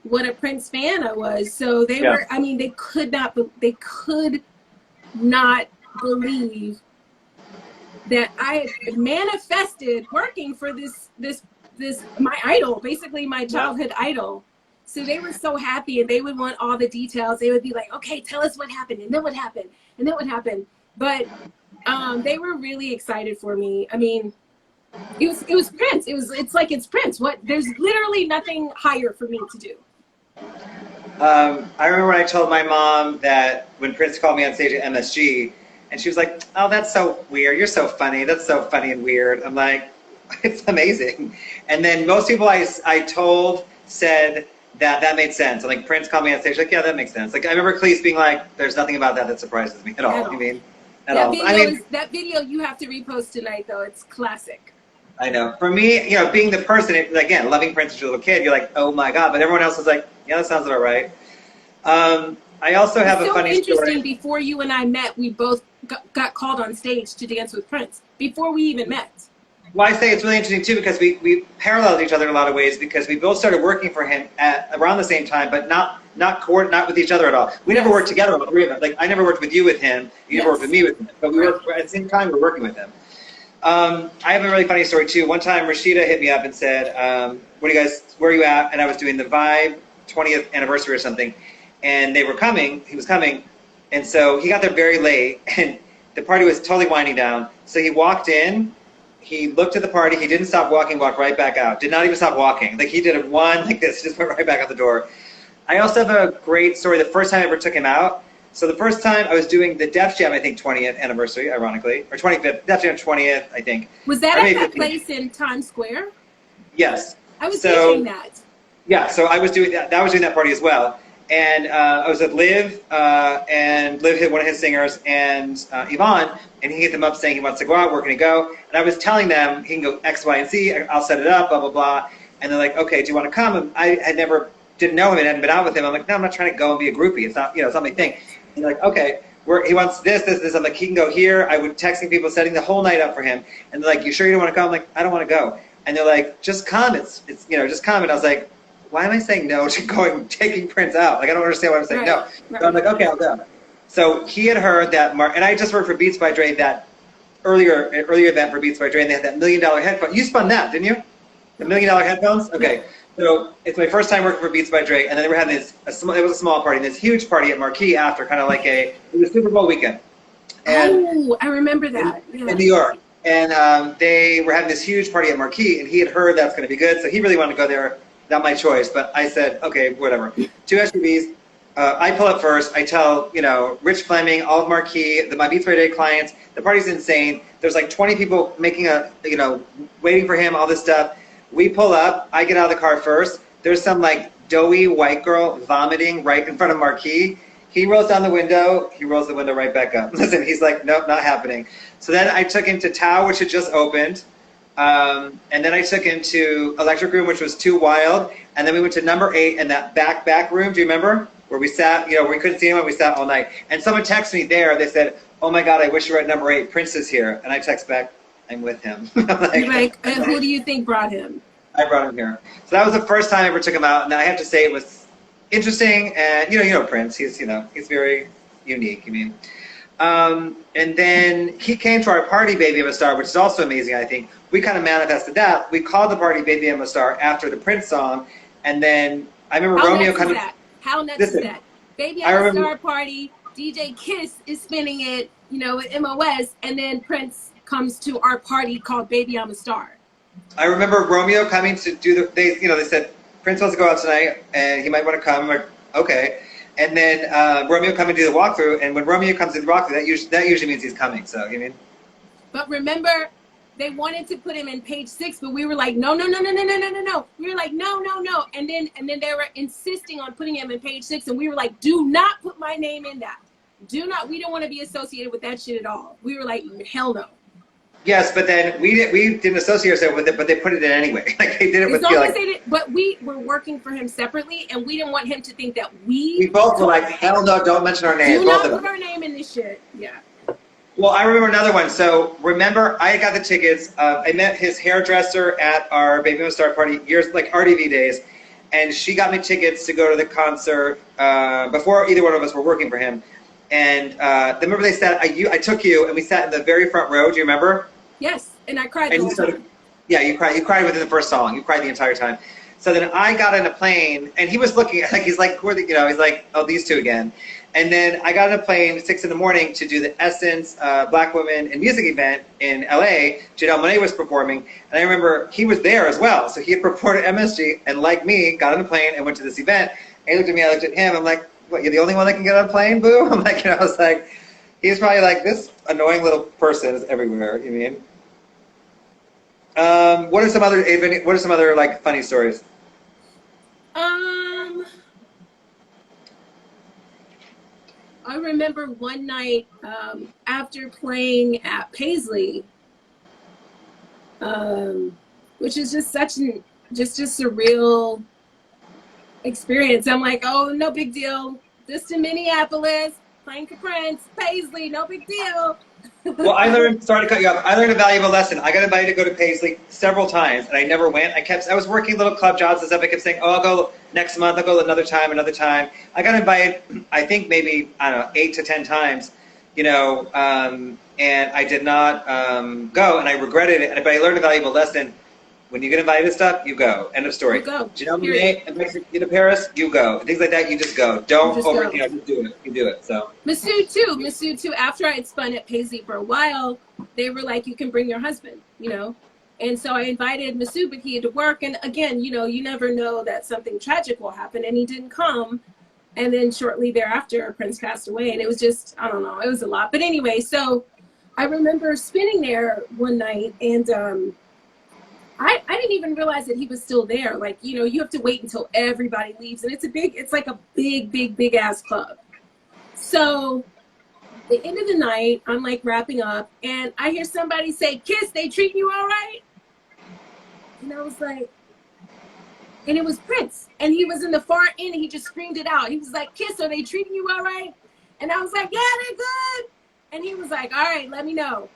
what a Prince fan I was. So they were, I mean, they could not believe that I had manifested working for this my idol, basically my childhood idol. So they were so happy, and they would want all the details. They would be like, "Okay, tell us what happened, and then what happened, and then what happened." But they were really excited for me. I mean, it was Prince. It's Prince. There's literally nothing higher for me to do.
I remember when I told my mom that when Prince called me on stage at MSG, and she was like, "Oh, that's so weird. You're so funny. That's so funny and weird." I'm like, "It's amazing." And then most people I told said that made sense. And like, Prince called me on stage, like, "Yeah, that makes sense." Like, I remember Cleese being like, "There's nothing about that surprises me at all." You mean? At all.
That video you have to repost tonight, though. It's classic.
I know. For me, being the person, again, loving Prince as a little kid, you're like, "Oh my God!" But everyone else was like, "Yeah, that sounds about right." I also have a funny story.
Interesting. Before you and I met, we both got called on stage to dance with Prince before we even met.
Well, I say it's really interesting too, because we paralleled each other in a lot of ways, because we both started working for him at around the same time, but not with each other at all. We never worked together, all three of us. Like, I never worked with you with him. You never worked with me with him. But we worked at the same time. We were working with him. I have a really funny story too. One time, Rashida hit me up and said, where are you at? And I was doing the Vibe 20th anniversary or something, and he was coming, and so he got there very late, and the party was totally winding down. So he walked in, he looked at the party, he didn't stop walking, walked right baid out. Did not even stop walking. Like, he did it one like this, just went right back out the door. I also have a great story. The first time I ever took him out, so the first time I was doing the Def Jam, I think 20th anniversary, ironically, or 25th, Def Jam 20th, I think.
Was that at that place in Times Square?
Yes.
I was thinking that.
Yeah, so I was doing that. I was doing that party as well. And I was with Liv, and Liv hit one of his singers, and Yvonne, and he hit them up saying he wants to go out, where can he go? And I was telling them he can go X, Y, and Z, I'll set it up, blah, blah, blah. And they're like, "Okay, do you want to come?" And I didn't know him and hadn't been out with him. I'm like, "No, I'm not trying to go and be a groupie. It's not, it's not my thing." And they're like, "Okay, he wants this. I'm like, "He can go here." I would texting people, setting the whole night up for him. And they're like, "You sure you don't want to go?" I'm like, "I don't want to go." And they're like, "Just come. It's just come." And I was like, why am I saying no to taking Prince out? Like, I don't understand why I'm saying no. So I'm like, okay, I'll go. So he had heard that and I just worked for Beats by Dre, that earlier event for Beats by Dre, and they had that $1 million headphone. You spun that, didn't you? The $1 million headphones? Okay. So it's my first time working for Beats by Dre, and then they were having it was a small party, and this huge party at Marquee after, kind of like it was Super Bowl weekend.
Oh, I remember that.
In New York. And they were having this huge party at Marquee, and he had heard that's going to be good, so he really wanted to go there. Not my choice, but I said, okay, whatever. 2 SUVs. I pull up first. I tell, Rich Fleming, all of Marquee, my Beats for a Day clients, the party's insane. There's like 20 people making waiting for him, all this stuff. We pull up. I get out of the car first. There's some like doughy white girl vomiting right in front of Marquee. He rolls down the window. He rolls the window right back up. Listen, he's like, nope, not happening. So then I took him to Tao, which had just opened. And then I took him to Electric Room, which was too wild. And then we went to number 8 in that back room. Do you remember? Where we sat, where we couldn't see anyone, we sat all night. And someone texted me there. They said, oh my God, I wish you were at number 8. Prince is here. And I text back, I'm with him.
Who do you think brought him?
I brought him here. So that was the first time I ever took him out. And I have to say it was interesting. And, you know Prince. He's very unique. And then he came to our party, Baby I'm a Star, which is also amazing, I think. We kind of manifested that. We called the party Baby I'm a Star after the Prince song. And then I remember Romeo coming.
How nuts is that? Baby I'm a Star party, DJ Kiss is spinning it, with M.O.S. And then Prince comes to our party called Baby I'm a Star. I
remember Romeo coming to do they said, Prince wants to go out tonight and he might want to come. I'm like, okay. And then Romeo coming to do the walkthrough, and when Romeo comes to the walkthrough, that usually means he's coming. So
But remember, they wanted to put him in page 6, but we were like, no. We were like, no. And then they were insisting on putting him in page 6, and we were like, do not put my name in that. Do not. We don't want to be associated with that shit at all. We were like, hell no.
Yes, but then we didn't associate ourselves with it, but they put it in anyway. Like they did it with
but we were working for him separately, and we didn't want him to think that
we both were like, hell no, don't mention our name.
Do not put our name in this shit. Yeah.
Well, I remember another one. So remember, I got the tickets. I met his hairdresser at our Baby I'm a Star party like RDV days, and she got me tickets to go to the concert before either one of us were working for him. And remember they sat, I took you and we sat in the very front row. Do you remember?
Yes, and I cried the whole time.
Yeah, you cried. You cried within the first song. You cried the entire time. So then I got on a plane, and he was looking he's like, who are the, he's like, oh, these two again. And then I got on a plane 6 in the morning to do the Essence Black Women in Music event in LA. Janelle Monáe was performing, and I remember he was there as well. So he had performed at MSG, and like me, got on a plane and went to this event. And he looked at me, I looked at him. I'm like, what, you're the only one that can get on a plane, boo? I'm like, I was like, he's probably like, this annoying little person is everywhere. What are some other like funny stories?
I remember one night after playing at Paisley, which is just such a surreal experience. I'm like, oh, no big deal. Just in Minneapolis, playing for Prince, Paisley, no big deal.
Well, sorry to cut you off. I learned a valuable lesson. I got invited to go to Paisley several times, and I never went. I was working little club jobs and stuff. I kept saying, oh, I'll go next month. I'll go another time. I got invited, I think maybe, 8 to 10 times, and I did not go, and I regretted it. But I learned a valuable lesson. When you get invited to stuff, you go. End of story.
You go.
Janelle Monáe invites you to Paris, you go. Things like that, you just go. Don't just do it. You do it. So.
Masood too. After I had spun at Paisley for a while, they were like, you can bring your husband, And so I invited Masood, but he had to work. And again, you never know that something tragic will happen. And he didn't come. And then shortly thereafter, Prince passed away. And it was just, I don't know, it was a lot. But anyway, so I remember spinning there one night, and I didn't even realize that he was still there. Like, you have to wait until everybody leaves. And it's like a big ass club. So the end of the night, I'm like wrapping up, and I hear somebody say, Kiss, they treating you all right? And I was like, and it was Prince. And he was in the far end, and he just screamed it out. He was like, Kiss, are they treating you all right? And I was like, yeah, they're good. And he was like, all right, let me know.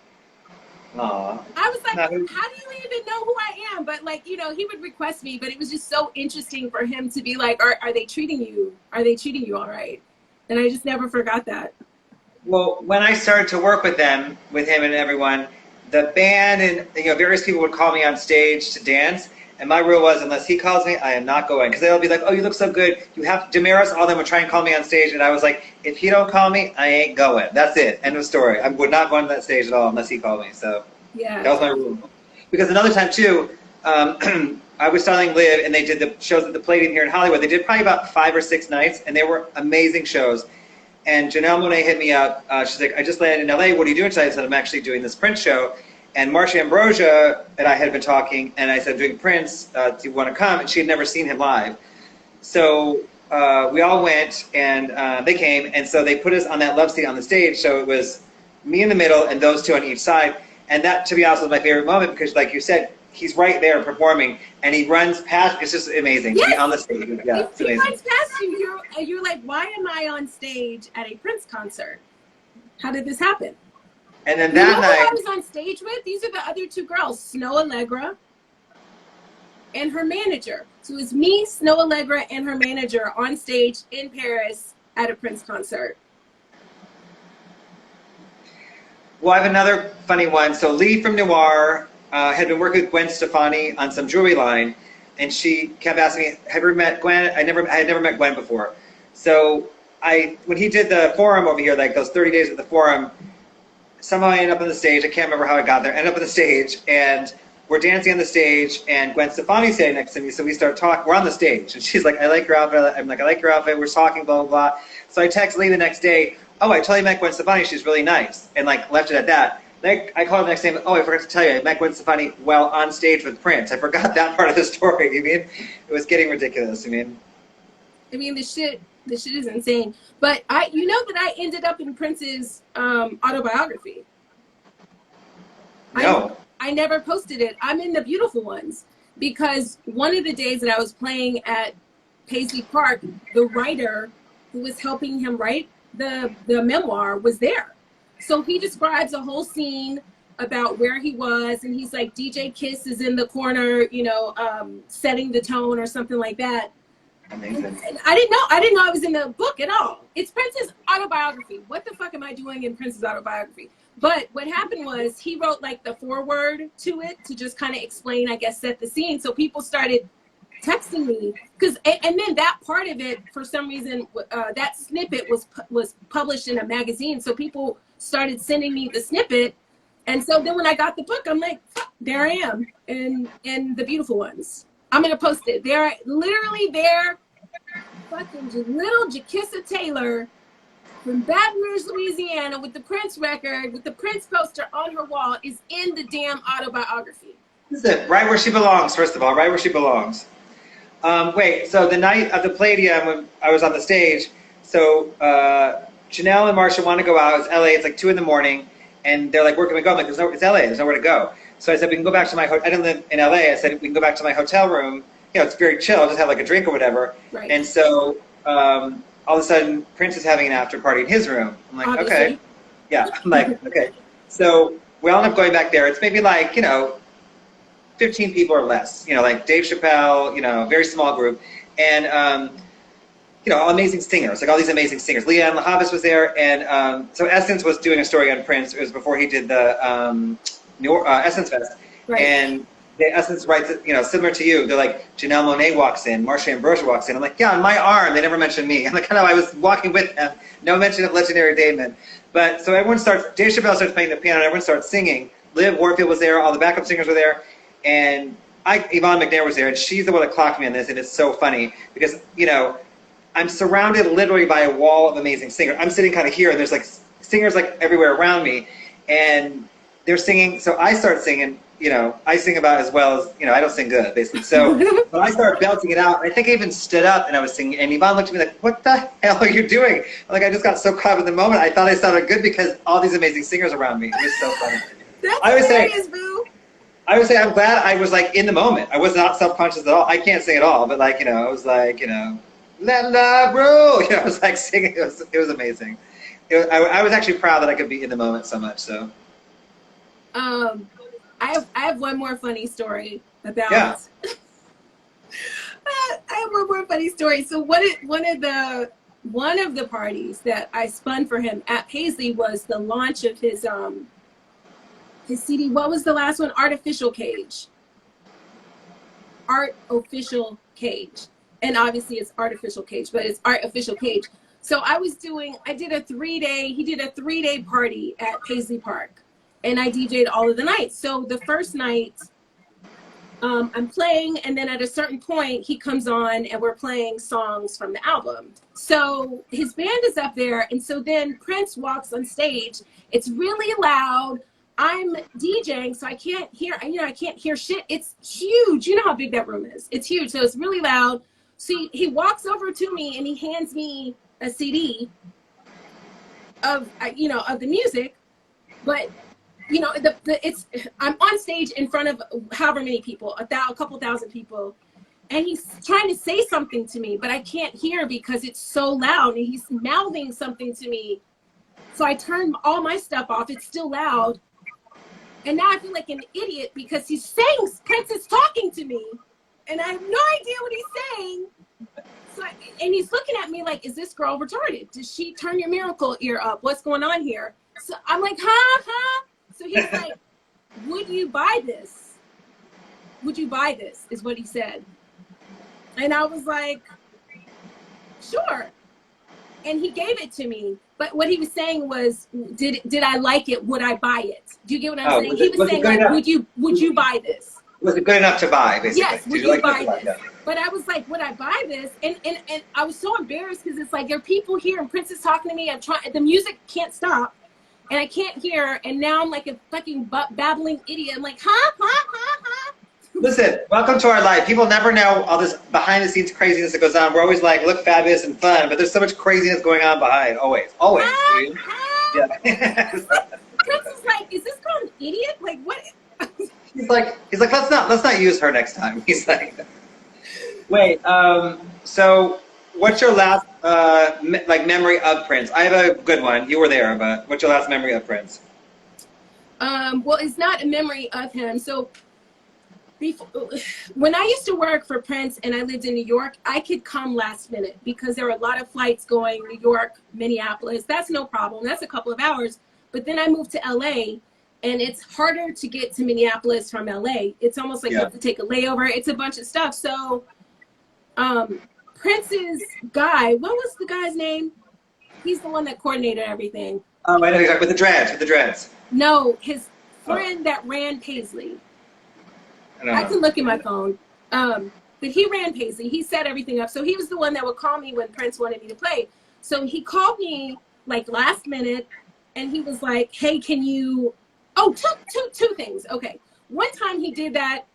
Aww.
I was like, how do you even know who I am? But he would request me, but it was just so interesting for him to be like, are they treating you all right? And I just never forgot that.
Well, when I started to work with him and everyone, the band and various people would call me on stage to dance, And my rule was, unless he calls me, I am not going. Because they'll be like, oh, you look so good. You have Damaris, all them would try and call me on stage. And I was like, if he don't call me, I ain't going. That's it. End of story. I would not go on that stage at all unless he called me. So
yeah,
that was my rule. Because another time, too, I was styling Liv, and they did the shows at the Palladium here in Hollywood. They did probably about 5 or 6 nights, and they were amazing shows. And Janelle Monáe hit me up. She's like, I just landed in LA. What are you doing tonight? I said, I'm actually doing this Prince show. And Marsha Ambrosia and I had been talking, and I said, doing Prince, do you want to come? And she had never seen him live. So we all went, and they came, and so they put us on that love seat on the stage. So it was me in the middle and those two on each side. And that, to be honest, was my favorite moment because, like you said, he's right there performing, and he runs past. It's just amazing to be on the stage. Yeah, it's amazing.
He runs past you. You're like, why am I on stage at a Prince concert? How did this happen?
And then that night,
who I was on stage with? These are the other 2 girls, Snow Allegra and her manager. So it was me, Snow Allegra, and her manager on stage in Paris at a Prince concert.
Well, I have another funny one. So Lee from Noir had been working with Gwen Stefani on some jewelry line, and she kept asking me, have you ever met Gwen? I had never met Gwen before. So when he did the forum over here, like those 30 days at the forum, somehow I ended up on the stage. I can't remember how I got there. Ended up on the stage, and we're dancing on the stage, and Gwen Stefani's standing next to me, so we start talking. We're on the stage, and she's like, I like your outfit. I'm like, I like your outfit. We're talking, blah, blah, blah. So I text Lee the next day, oh, I totally met Gwen Stefani. She's really nice, and like left it at that. Then I called the next day, oh, I forgot to tell you, I met Gwen Stefani while on stage with Prince. I forgot that part of the story. You mean? It was getting ridiculous. I mean,
the shit is insane. But you know that I ended up in Prince's autobiography.
No.
I never posted it. I'm in the beautiful ones because one of the days that I was playing at Paisley Park, the writer who was helping him write the memoir was there. So he describes a whole scene about where he was, and he's like, DJ Kiss is in the corner, setting the tone or something like that.
Amazing.
And I didn't know I was in the book at all. It's Prince's autobiography. What the fuck am I doing in Prince's autobiography? But what happened was he wrote like the foreword to it to just kind of explain, I guess, set the scene. So people started texting me and then that part of it, for some reason, that snippet was published in a magazine. So people started sending me the snippet. And so then when I got the book, I'm like, there I am in the beautiful ones. I'm going to post it. They're literally there. Fucking little Jakissa Taylor from Baton Rouge, Louisiana, with the Prince record, with the Prince poster on her wall, is in the damn autobiography.
This is it. Right where she belongs, first of all. Right where she belongs. Wait, so the night of the Palladium, when I was on the stage, so Janelle and Marsha want to go out. It's LA. It's like 2 in the morning. And they're like, where can we go? I'm like, it's LA. There's nowhere to go. So I said, we can go back to my hotel. I didn't live in LA. I said, we can go back to my hotel room. It's very chill. Just have like a drink or whatever.
Right.
And so all of a sudden, Prince is having an after party in his room. I'm like,
obviously.
Okay. Yeah, I'm like, okay. So we all end up going back there. It's maybe like, 15 people or less. Like Dave Chappelle, very small group. And, amazing singers, like all these amazing singers. Leanne LaHavis was there. And so Essence was doing a story on Prince. It was before he did the Essence Fest.
Right.
And the Essence writes, similar to you. They're like, Janelle Monáe walks in, Marsha Ambrosia walks in. I'm like, yeah, on my arm. They never mentioned me. I'm like, I was walking with them. No mention of Legendary Damon. But so everyone starts, Dave Chappelle starts playing the piano, and everyone starts singing. Liv Warfield was there, all the backup singers were there, and Yvonne McNair was there, and she's the one that clocked me on this, and it's so funny because, I'm surrounded literally by a wall of amazing singers. I'm sitting kind of here, and there's like singers like everywhere around me, and they're singing. So I start singing. I sing about as well as I don't sing good, basically. So but I started belting it out. And I think I even stood up and I was singing. And Yvonne looked at me like, "What the hell are you doing?" I'm like, I just got so caught up in the moment. I thought I sounded good because all these amazing singers around me. It was so funny.
That's hilarious, boo.
I would say I'm glad I was like in the moment. I was not self-conscious at all. I can't sing at all, but like I was like let love rule. I was like singing. It was amazing. I was actually proud that I could be in the moment so much. So.
I have one more funny story about.
Yeah.
I have one more funny story. So one of the parties that I spun for him at Paisley was the launch of his CD. What was the last one? Artificial Cage. art official cage. And obviously it's artificial cage, but it's art official cage. So I did a 3-day party at Paisley Park, and I DJ'd all of the nights. So the first night, I'm playing, and then at a certain point, he comes on, and we're playing songs from the album. So his band is up there, and so then Prince walks on stage. It's really loud. I'm DJing, so I can't hear shit. It's huge. You know how big that room is. It's huge, so it's really loud. So he walks over to me, and he hands me a CD of the music, but I'm on stage in front of however many people, a couple thousand people, and he's trying to say something to me, but I can't hear because it's so loud, and he's mouthing something to me. So I turn all my stuff off. It's still loud, and now I feel like an idiot because he's saying Prince is talking to me, and I have no idea what he's saying. And he's looking at me like, is this girl retarded? Did she turn your miracle ear up? What's going on here? So I'm like, huh? So he's like, would you buy this? Would you buy this? Is what he said. And I was like, sure. And he gave it to me. But what he was saying was, did I like it? Would I buy it? Do you get what I'm saying? He was saying, like, would you buy this?
Was it good enough to buy, basically?
Yes, would you buy this? Yeah. But I was like, would I buy this? And I was so embarrassed because it's like, there are people here and Prince is talking to me. The music can't stop and I can't hear. And now I'm like a fucking babbling idiot. I'm like, huh?
Listen, welcome to our life. People never know all this behind the scenes craziness that goes on. We're always like, look fabulous and fun, but there's so much craziness going on behind. Always. Yeah.
Prince is like, is this girl an idiot? Like, what?
He's like, let's not use her next time. He's like, wait. So, what's your last memory of Prince? I have a good one. You were there, but what's your last memory of Prince?
Well, it's not a memory of him. So, when I used to work for Prince and I lived in New York, I could come last minute because there were a lot of flights going New York, Minneapolis. That's no problem. That's a couple of hours. But then I moved to LA. And it's harder to get to Minneapolis from LA. It's almost like you have to take a layover. It's a bunch of stuff. So Prince's guy, what was the guy's name? He's the one that coordinated everything.
Oh, I know exactly. With the dreads.
No, his friend that ran Paisley. I can look in my phone. But he ran Paisley. He set everything up. So he was the one that would call me when Prince wanted me to play. So he called me like last minute and he was like, hey, can you... Oh, two things. Okay. One time he did that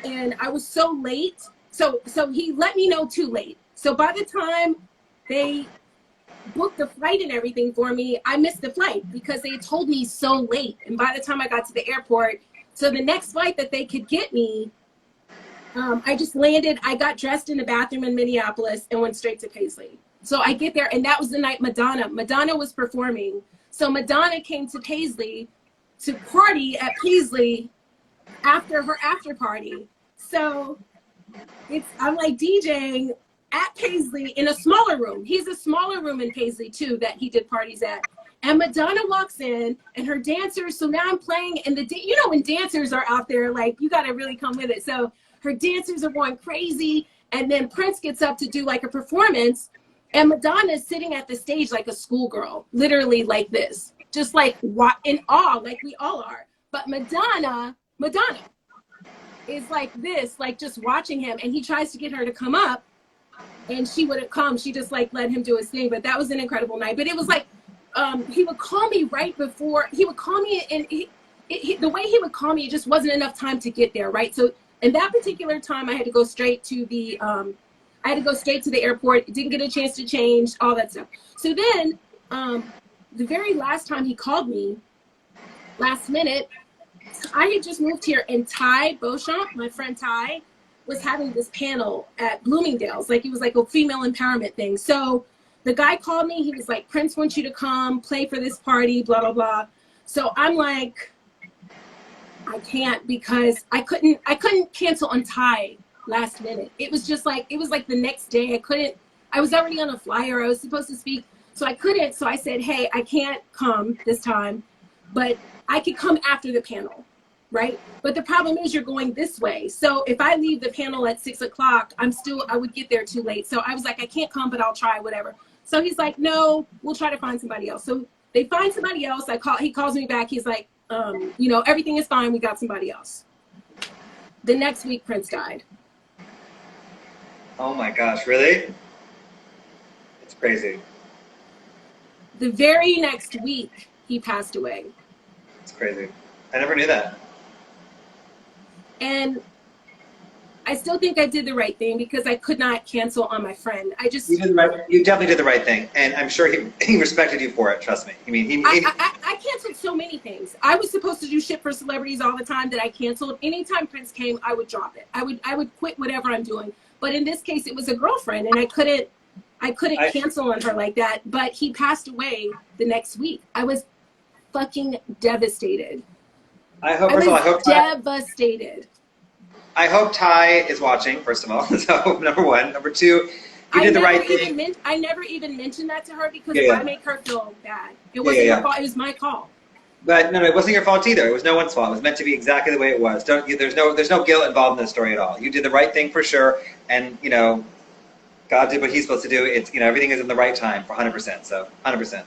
and I was so late. So he let me know too late. So by the time they booked the flight and everything for me, I missed the flight because they told me so late. And by the time I got to the airport, so the next flight that they could get me, I just landed. I got dressed in the bathroom in Minneapolis and went straight to Paisley. So I get there and that was the night Madonna was performing. So Madonna came to Paisley to party at Paisley after her after party. So I'm like DJing at Paisley in a smaller room. He's a smaller room in Paisley too that he did parties at. And Madonna walks in and her dancers, so now I'm playing and when dancers are out there, like you gotta really come with it. So her dancers are going crazy and then Prince gets up to do like a performance and Madonna's sitting at the stage like a schoolgirl, literally like this. Just like in awe, like we all are. But Madonna is like this, like just watching him. And he tries to get her to come up and she wouldn't come. She just like let him do his thing. But that was an incredible night. But it was like, he would call me right before, he would call me and the way he would call me, it just wasn't enough time to get there, right? So in that particular time, I had to go straight to the airport. Didn't get a chance to change, all that stuff. So then, the very last time he called me, last minute, I had just moved here and Ty Beauchamp, my friend Ty, was having this panel at Bloomingdale's. Like it was like a female empowerment thing. So the guy called me. He was like, Prince wants you to come play for this party, blah, blah, blah. So I'm like, I can't because I couldn't cancel on Ty last minute. It was just like, it was like the next day. I was already on a flyer. I was supposed to speak. So I couldn't. So I said, hey, I can't come this time, but I could come after the panel. right? But the problem is you're going this way. So if I leave the panel at 6 o'clock, I would get there too late. So I was like, I can't come, but I'll try, whatever. So he's like, no, we'll try to find somebody else. So they find somebody else. He calls me back. He's like, you know, everything is fine. We got somebody else. The next week, Prince died.
Oh my gosh, really? It's crazy.
The very next week, he passed away.
It's crazy. I never knew that.
And I still think I did the right thing because I could not cancel on my friend. You
definitely did the right thing, and I'm sure he respected you for it. Trust me. I mean,
I canceled so many things. I was supposed to do shit for celebrities all the time that I canceled. Anytime Prince came, I would drop it. I would quit whatever I'm doing. But in this case, it was a girlfriend, and I couldn't cancel on her like that. But he passed away the next week. I was fucking devastated.
I hope
devastated.
I hope Ty is watching, first of all. So, number one. Number two, you did the right thing.
I never even mentioned that to her because I make her feel bad. It wasn't her fault. It was my call.
But no, it wasn't your fault either. It was no one's fault. It was meant to be exactly the way it was. There's no guilt involved in this story at all. You did the right thing for sure, and you know, God did what He's supposed to do. It's, you know, everything is in the right time for 100%. So 100%.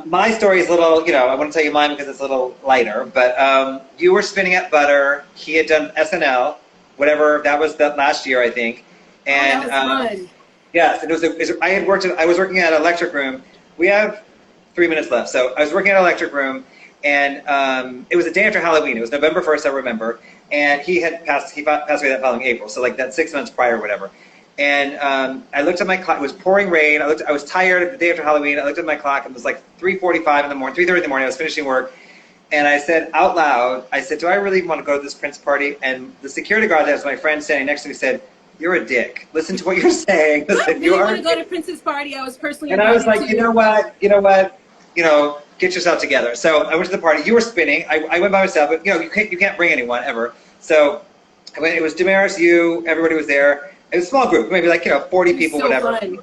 My story is a little, you know, I want to tell you mine because it's a little lighter. But you were spinning at Butter. He had done SNL, whatever that was, that last year, I think. And
that was fun.
Yes, and I was working at an electric room. We have 3 minutes left. So I was working at an electric room, and it was a day after Halloween. It was November 1st, I remember. And he passed away that following April. So like that 6 months prior or whatever. And I looked at my clock. It was pouring rain. I was tired the day after Halloween. I looked at my clock. It was like 3:45 in the morning, 3:30 in the morning. I was finishing work. And I said out loud, I said, do I really want to go to this Prince party? And the security guard that was my friend standing next to me said, you're a dick. Listen to what you're saying. Listen,
I really want to go to Prince's party. I was personally
And I was like, you know what? Get yourself together. So I went to the party. You were spinning. I went by myself, but you know, you can't bring anyone ever. So I went. It was Damaris, you, everybody was there. It was a small group, maybe like 40 people, whatever.
Fun.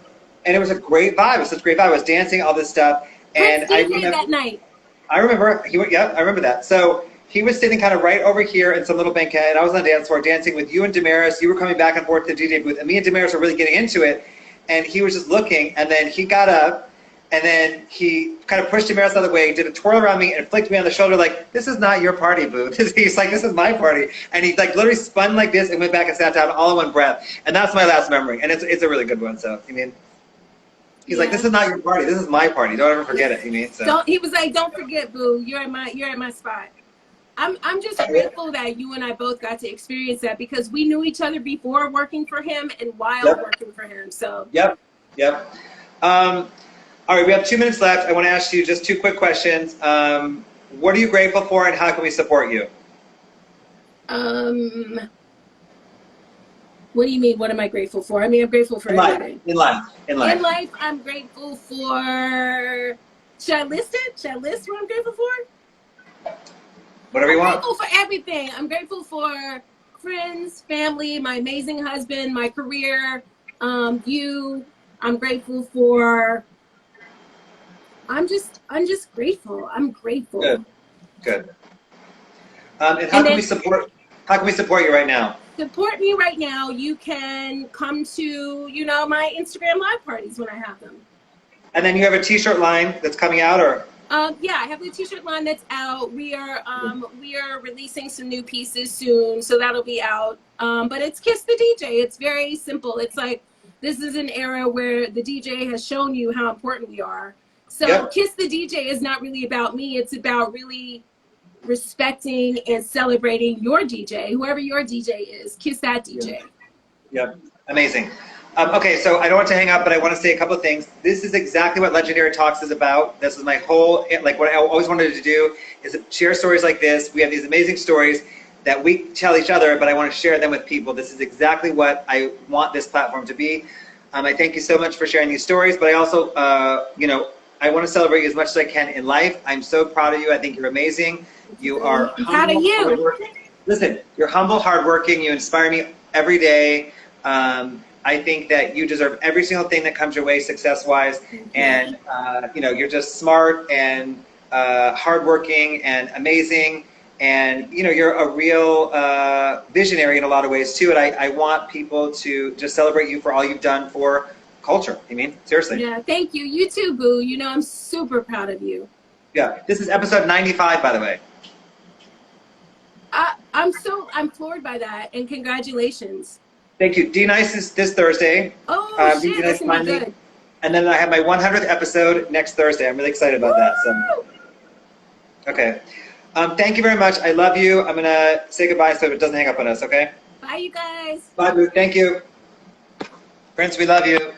And it was a great vibe. It was such a great vibe. I was dancing, all this stuff. And
I remember that night.
I remember. I remember that. So he was sitting kind of right over here in some little banquette, and I was on the dance floor dancing with you and Damaris. You were coming back and forth to the DJ booth, and me and Damaris were really getting into it. And he was just looking, and then he got up, and then he kind of pushed Damaris out of the way, did a twirl around me, and flicked me on the shoulder like, this is not your party, boo. He's like, this is my party. And he like literally spun like this and went back and sat down all in one breath. And that's my last memory. And it's a really good one. So, I mean, he's like, this is not your party. This is my party. Don't ever forget it. You mean? So.
He was like, don't forget, boo. You're at my spot. I'm just grateful that you and I both got to experience that because we knew each other before working for him and while working for him. So.
Yep. All right, we have 2 minutes left. I want to ask you just 2 quick questions. What are you grateful for, and how can we support you?
What do you mean? What am I grateful for? I mean, I'm grateful for everything.
In life,
I'm grateful for. Should I list it? Should I list what I'm grateful for?
Whatever you want.
I'm grateful for everything. I'm grateful for friends, family, my amazing husband, my career, you. I'm grateful for. I'm just grateful. I'm grateful.
Good. And how can we support you right now?
Support me right now. You can come to, my Instagram live parties when I have them.
And then you have a t-shirt line that's coming out, or?
Yeah, I have the t-shirt line that's out. We are releasing some new pieces soon, so that'll be out. But it's Kiss the DJ. It's very simple. It's like, this is an era where the DJ has shown you how important we are. So Kiss the DJ is not really about me. It's about really respecting and celebrating your DJ, whoever your DJ is. Kiss that DJ.
Yep. Amazing. Okay, so I don't want to hang up, but I want to say a couple of things. This is exactly what Legendary Talks is about. This is my whole, what I always wanted to do is share stories like this. We have these amazing stories that we tell each other, but I want to share them with people. This is exactly what I want this platform to be. I thank you so much for sharing these stories, but I also, I want to celebrate you as much as I can in life. I'm so proud of you. I think you're amazing. You are
proud of you.
Listen, you're humble, hardworking. You inspire me every day. I think that you deserve every single thing that comes your way success-wise. And, you're just smart and hardworking and amazing. And you know, you're a real visionary in a lot of ways too. And I want people to just celebrate you for all you've done for culture. I mean, seriously.
Yeah, thank you. You too, boo. You know, I'm super proud of you.
Yeah, this is episode 95, by the way.
I'm floored by that, and congratulations.
Thank you. D-Nice is this Thursday.
Oh shit, that's gonna be good.
And then I have my 100th episode next Thursday. I'm really excited about that. So, okay. Thank you very much. I love you. I'm gonna say goodbye so it doesn't hang up on us. Okay.
Bye, you guys.
Bye, Boo. Thank you. Prince, we love you.